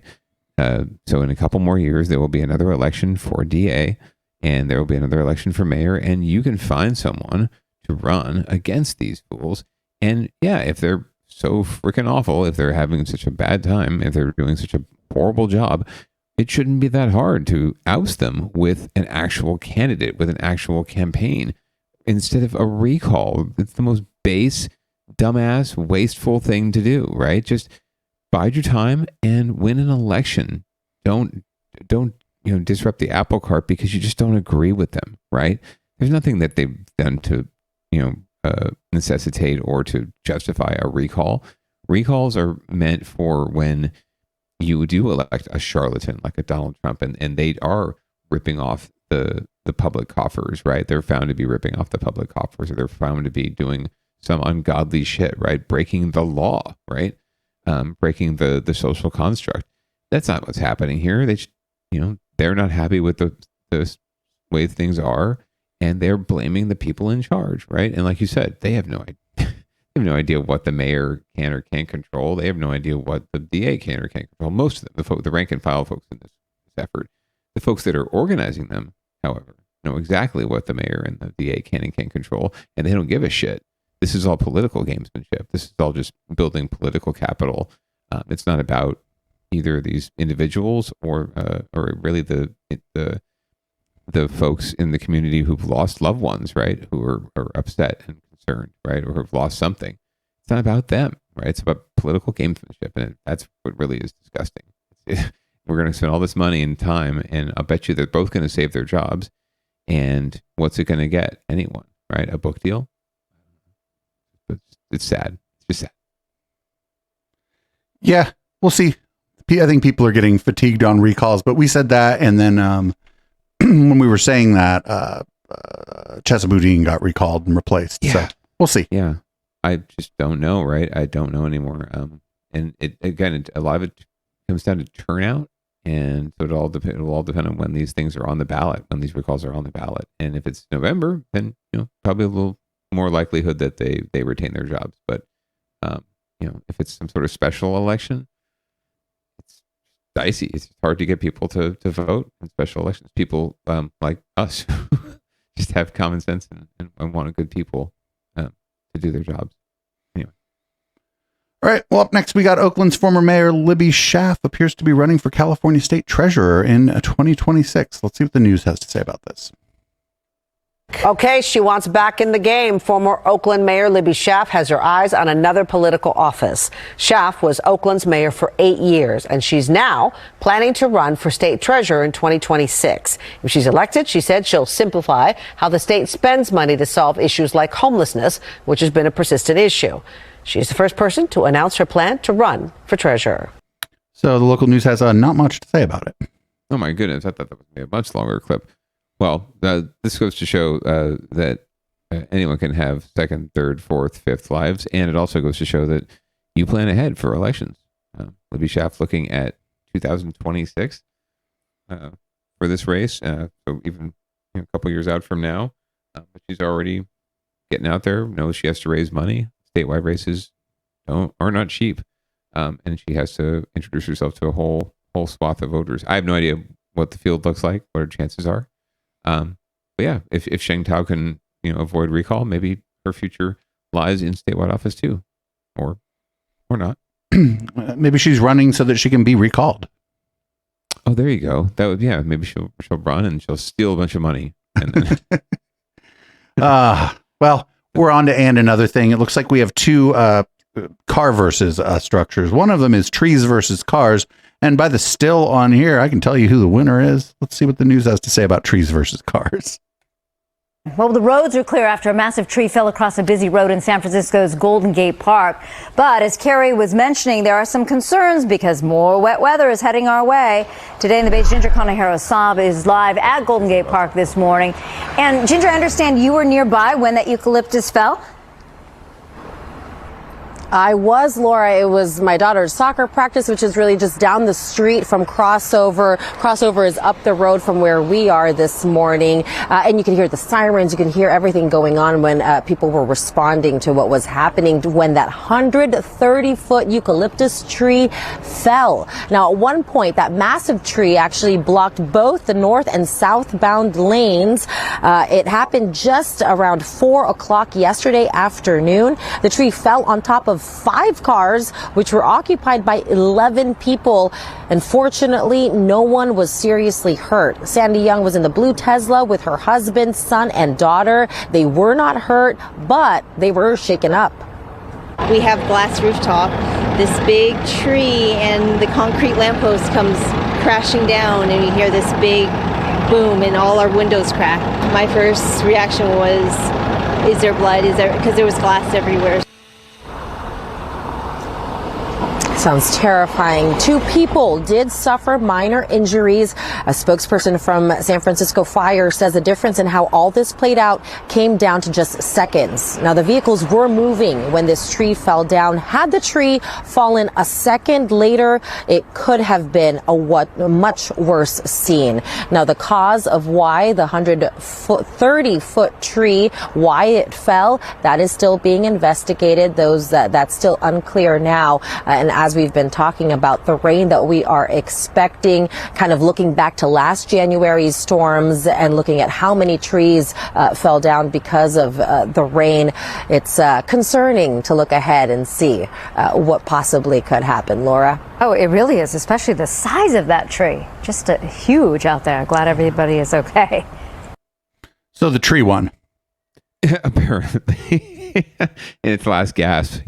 So in a couple more years, there will be another election for DA, and there will be another election for mayor, and you can find someone to run against these fools. And yeah, if they're so freaking awful, if they're having such a bad time, if they're doing such a horrible job, it shouldn't be that hard to oust them with an actual candidate, with an actual campaign, instead of a recall. It's the most base, dumbass, wasteful thing to do, right? Just bide your time and win an election. Don't disrupt the apple cart because you just don't agree with them, right? There's nothing that they've done to necessitate or to justify a recall. Recalls are meant for when you do elect a charlatan like a Donald Trump, and they are ripping off the public coffers, right? They're found to be ripping off the public coffers, or they're found to be doing some ungodly shit, right? Breaking the law, right? Breaking the social construct. That's not what's happening here. They're not happy with the way things are, and they're blaming the people in charge, right? And like you said, they have no idea. They have no idea what the mayor can or can't control. They have no idea what the DA can or can't control. Most of them, the rank and file folks in this effort, the folks that are organizing them, however, know exactly what the mayor and the DA can and can't control, and they don't give a shit. This is all political gamesmanship. This is all just building political capital. It's not about either of these individuals or really the folks in the community who've lost loved ones, right? Who are upset and concerned, right? Or have lost something. It's not about them, right? It's about political gamesmanship, and that's what really is disgusting. We're going to spend all this money and time, and I'll bet you they're both going to save their jobs. And what's it going to get anyone, right? A book deal? It's sad. It's just sad. Yeah, we'll see. I think people are getting fatigued on recalls, but we said that, and then when we were saying that, Chesa Boudin got recalled and replaced. Yeah. So we'll see. Yeah, I just don't know, right? I don't know anymore. And a lot of it comes down to turnout, and so it'll all depend on when these things are on the ballot, when these recalls are on the ballot. And if it's November, then probably a little more likelihood that they retain their jobs. But if it's some sort of special election, it's dicey. It's hard to get people to vote in special elections. People like us just have common sense and want good people to do their jobs. Anyway. All right. Well, up next, we got Oakland's former mayor, Libby Schaaf, appears to be running for California State Treasurer in 2026. Let's see what the news has to say about this. Okay, she wants back in the game. Former Oakland Mayor Libby Schaaf has her eyes on another political office. Schaaf was Oakland's mayor for 8 years, and she's now planning to run for state treasurer in 2026. If she's elected, she said she'll simplify how the state spends money to solve issues like homelessness, which has been a persistent issue. She's the first person to announce her plan to run for treasurer. So the local news has not much to say about it. Oh my goodness, I thought that would be a much longer clip. Well, this goes to show that anyone can have second, third, fourth, fifth lives. And it also goes to show that you plan ahead for elections. Libby Schaaf looking at 2026 for this race. So even a couple years out from now, but she's already getting out there, knows she has to raise money. Statewide races are not cheap. And she has to introduce herself to a whole swath of voters. I have no idea what the field looks like, what her chances are. But yeah, if Sheng Tao can, avoid recall, maybe her future lies in statewide office too, or not. Maybe she's running so that she can be recalled. Oh, there you go. That would, maybe she'll run and she'll steal a bunch of money. And then well, we're on to and another thing. It looks like we have two car versus structures. One of them is trees versus cars. And by the still on here, I can tell you who the winner is. Let's see what the news has to say about trees versus cars. Well, the roads are clear after a massive tree fell across a busy road in San Francisco's Golden Gate Park. But as Carrie was mentioning, there are some concerns because more wet weather is heading our way. Today in the Bay's Ginger Conejero Saab is live at Golden Gate Park this morning. And Ginger, I understand you were nearby when that eucalyptus fell? I was, Laura. It was my daughter's soccer practice, which is really just down the street from Crossover. Crossover is up the road from where we are this morning. And you can hear the sirens. You can hear everything going on when people were responding to what was happening when that 130-foot eucalyptus tree fell. Now, at one point, that massive tree actually blocked both the north and southbound lanes. It happened just around 4 o'clock yesterday afternoon. The tree fell on top of 5 cars, which were occupied by 11 people. And fortunately, no one was seriously hurt. Sandy Young was in the blue Tesla with her husband, son, and daughter. They were not hurt, but they were shaken up. We have glass rooftop, this big tree, and the concrete lamppost comes crashing down, and you hear this big boom, and all our windows crack. My first reaction was, is there blood? Because there was glass everywhere. Sounds terrifying. 2 people did suffer minor injuries. A spokesperson from San Francisco Fire says the difference in how all this played out came down to just seconds. Now, the vehicles were moving when this tree fell down. Had the tree fallen a second later, it could have been a much worse scene. Now, the cause of why the 130-foot tree, why it fell, that is still being investigated. That's still unclear now. And as we've been talking about the rain that we are expecting, kind of looking back to last January's storms and looking at how many trees fell down because of the rain, it's concerning to look ahead and see what possibly could happen. Laura? Oh, it really is, especially the size of that tree. Just huge out there. Glad everybody is okay. So the tree won. Apparently. In its last gasp,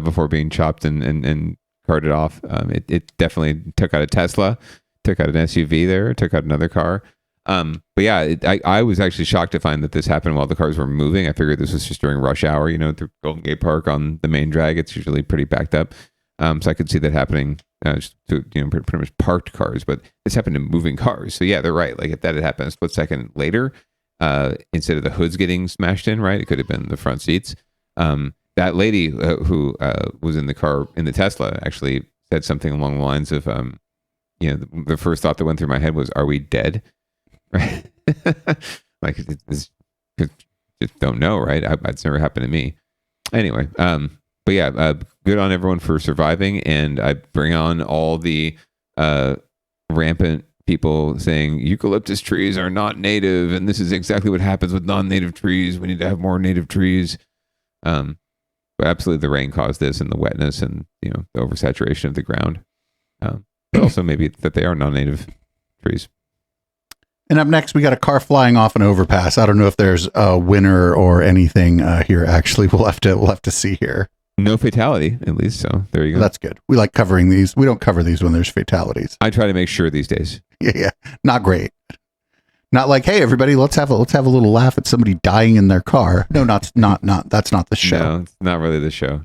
before being chopped and carted off. It definitely took out a Tesla, took out an SUV there, took out another car. But yeah, I was actually shocked to find that this happened while the cars were moving. I figured this was just during rush hour, through Golden Gate Park on the main drag. It's usually pretty backed up. So I could see that happening just to, pretty much parked cars, but this happened to moving cars. So yeah, they're right. Like if that had happened a split second later, instead of the hoods getting smashed in, right, it could have been the front seats. That lady who was in the car, in the Tesla, actually said something along the lines of, the first thought that went through my head was, are we dead? Right? Like, just don't know, right? It's never happened to me. Anyway, but yeah, good on everyone for surviving. And I bring on all the rampant people saying eucalyptus trees are not native. And this is exactly what happens with non-native trees. We need to have more native trees. But absolutely, the rain caused this, and the wetness, and the oversaturation of the ground. But also maybe that they are non-native trees. And up next, we got a car flying off an overpass. I don't know if there's a winner or anything here. Actually, we'll have to see here. No fatality, at least. So there you go. That's good. We like covering these. We don't cover these when there's fatalities. I try to make sure these days. Yeah, not great. Not like, hey, everybody, let's have a little laugh at somebody dying in their car. No, not that's not the show. No, it's not really the show.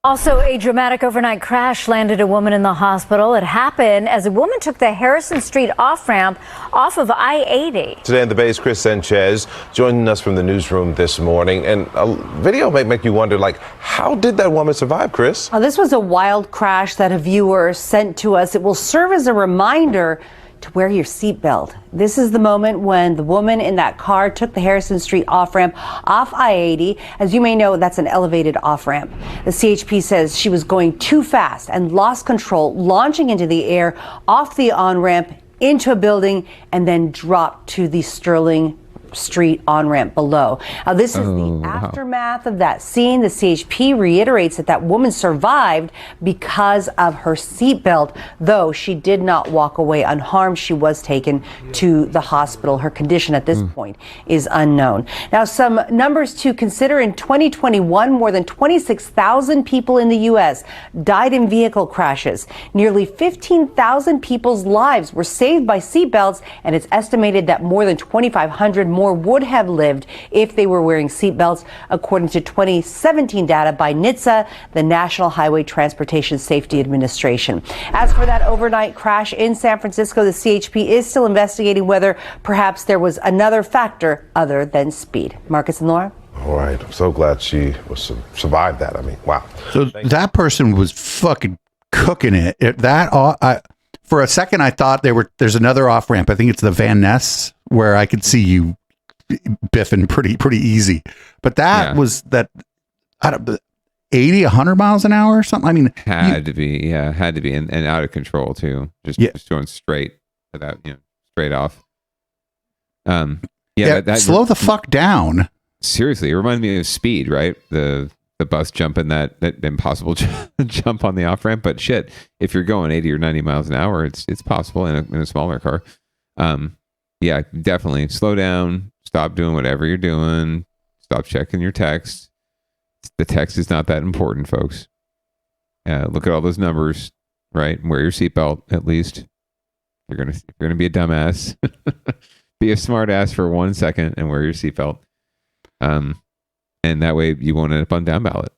Also, a dramatic overnight crash landed a woman in the hospital. It happened as a woman took the Harrison Street off-ramp off of I-80. Today in the Bay's Chris Sanchez joining us from the newsroom this morning. And a video may make you wonder, like, how did that woman survive, Chris? This was a wild crash that a viewer sent to us. It will serve as a reminder to wear your seatbelt. This is the moment when the woman in that car took the Harrison Street off-ramp off I-80. As you may know, that's an elevated off-ramp. The CHP says she was going too fast and lost control, launching into the air off the on-ramp into a building and then dropped to the Sterling Street on-ramp below. Now, this is the aftermath of that scene. The CHP reiterates that woman survived because of her seatbelt, though she did not walk away unharmed. She was taken to the hospital. Her condition at this point is unknown. Now, some numbers to consider. In 2021, more than 26,000 people in the U.S. died in vehicle crashes. Nearly 15,000 people's lives were saved by seatbelts, and it's estimated that more than 2,500 more would have lived if they were wearing seatbelts, according to 2017 data by NHTSA, the National Highway Transportation Safety Administration. As for that overnight crash in San Francisco, the CHP is still investigating whether perhaps there was another factor other than speed. Marcus and Laura? All right. I'm so glad she survived that. I mean, wow. So that person was fucking cooking it. For a second, I thought there's another off ramp. I think it's the Van Ness where I could see you biffing pretty easy. But that was that 80, 100 miles an hour or something. I mean, had to be and out of control too. Just going straight without, straight off. Slow the fuck down. Seriously, it reminds me of Speed, right? The bus jumping that impossible jump on the off ramp. But shit, if you're going 80 or 90 miles an hour, it's possible in a smaller car. Yeah, definitely slow down. Stop doing whatever you're doing. Stop checking your text. The text is not that important, folks. Look at all those numbers, right? Wear your seatbelt at least. You're gonna be a dumbass. Be a smart ass for 1 second and wear your seatbelt. And that way you won't end up on down ballot.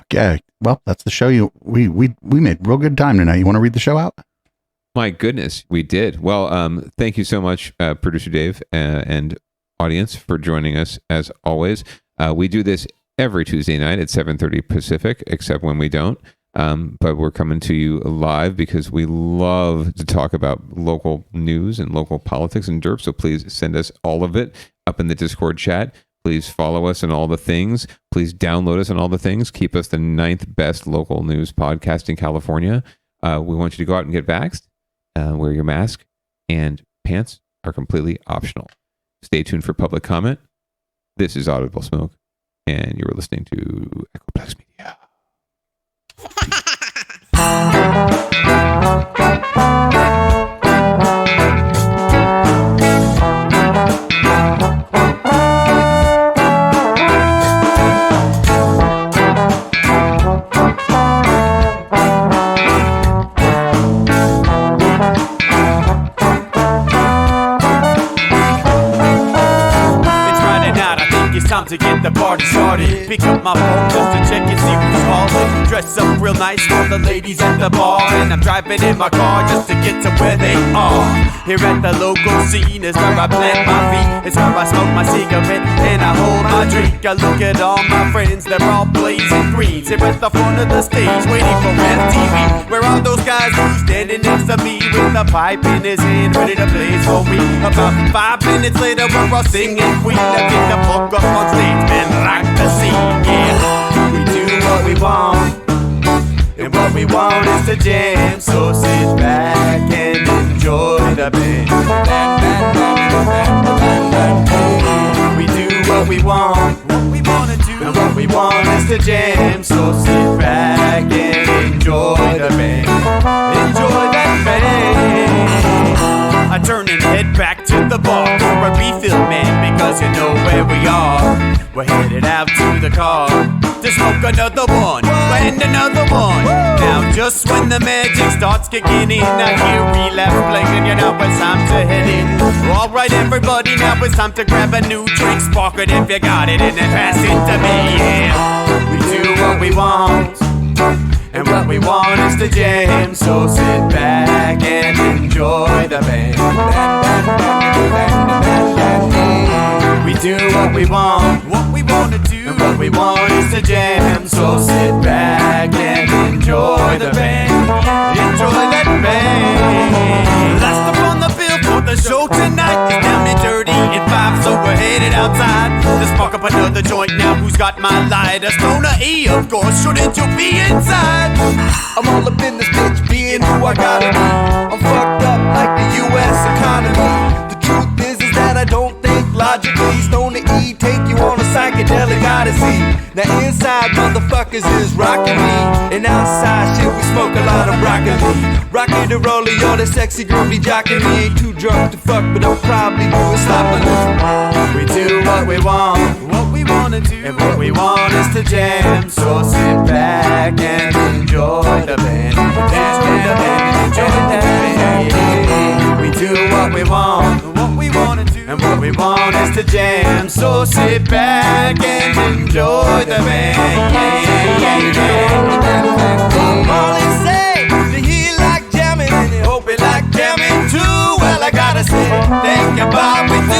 Okay. Well, that's the show. We made real good time tonight. You want to read the show out? My goodness, we did. Well, thank you so much, Producer Dave and audience, for joining us as always. We do this every Tuesday night at 7:30 Pacific, except when we don't. But we're coming to you live because we love to talk about local news and local politics and derp. So please send us all of it up in the Discord chat. Please follow us on all the things. Please download us on all the things. Keep us the 9th best local news podcast in California. We want you to go out and get vaxxed. Wear your mask, and pants are completely optional. Stay tuned for public comment. This is Audible Smoke, and you were listening to Echoplex Media. Time to get the party started. Pick up my phone just to check and see who's calling. Dress up real nice for the ladies at the bar, and I'm driving in my car just to get to where they are. Here at the local scene is where I plant my feet. It's where I smoke my cigarette and I hold my drink. I look at all my friends, they're all blazing greens. Here at the front of the stage, waiting for MTV. Where are those guys who's standing next to me with a pipe in his hand, ready to blaze for me? About 5 minutes later, we're all singing Queen. I get the fuck up on stage, man, like the scene, yeah. We do what we want, and what we want is to jam. So sit back and enjoy the band. We do what we want, and what we want is to jam. So sit back and enjoy the band. Enjoy that band. I turn and head back to the bar for a refill, man, because you know where we are. We're headed out to the car to smoke another one and another one. Now just when the magic starts kicking in, I hear relapse playing, you know it's time to head in. Alright everybody, now it's time to grab a new drink. Spark it if you got it and then pass it to me, yeah. We do what we want, And what we want is to jam, so sit back and enjoy the band. We do what we want to do. And what we want is to jam, so sit back and enjoy the band. Enjoy that band. Last up on the bill for the show tonight is Down and Dirty and 5, so we're headed outside. Let's spark up another joint now. Who's got my lighter? Stoner E, of course. Shouldn't you be inside? I'm all up in this bitch, being who I gotta be. I'm fucked up like the U.S. economy. The truth is that I don't think logically. Stoner E take you on a psychedelic odyssey. Now inside motherfuckers is rocking me, and outside shit we smoke a lot of broccoli. Rocky the roller, yo, that sexy girl be jocking me. Ain't too drunk to fuck, but I'll probably do it sloppily. We do what we want to do. And what we want is to jam, so sit back and enjoy the band. Enjoy the band, enjoy the band. We do what we want to do. And what we want is to jam, so sit back and enjoy the band. All they say, that he like jamming, and they hope he like jamming too. Well, I gotta say, think about we do.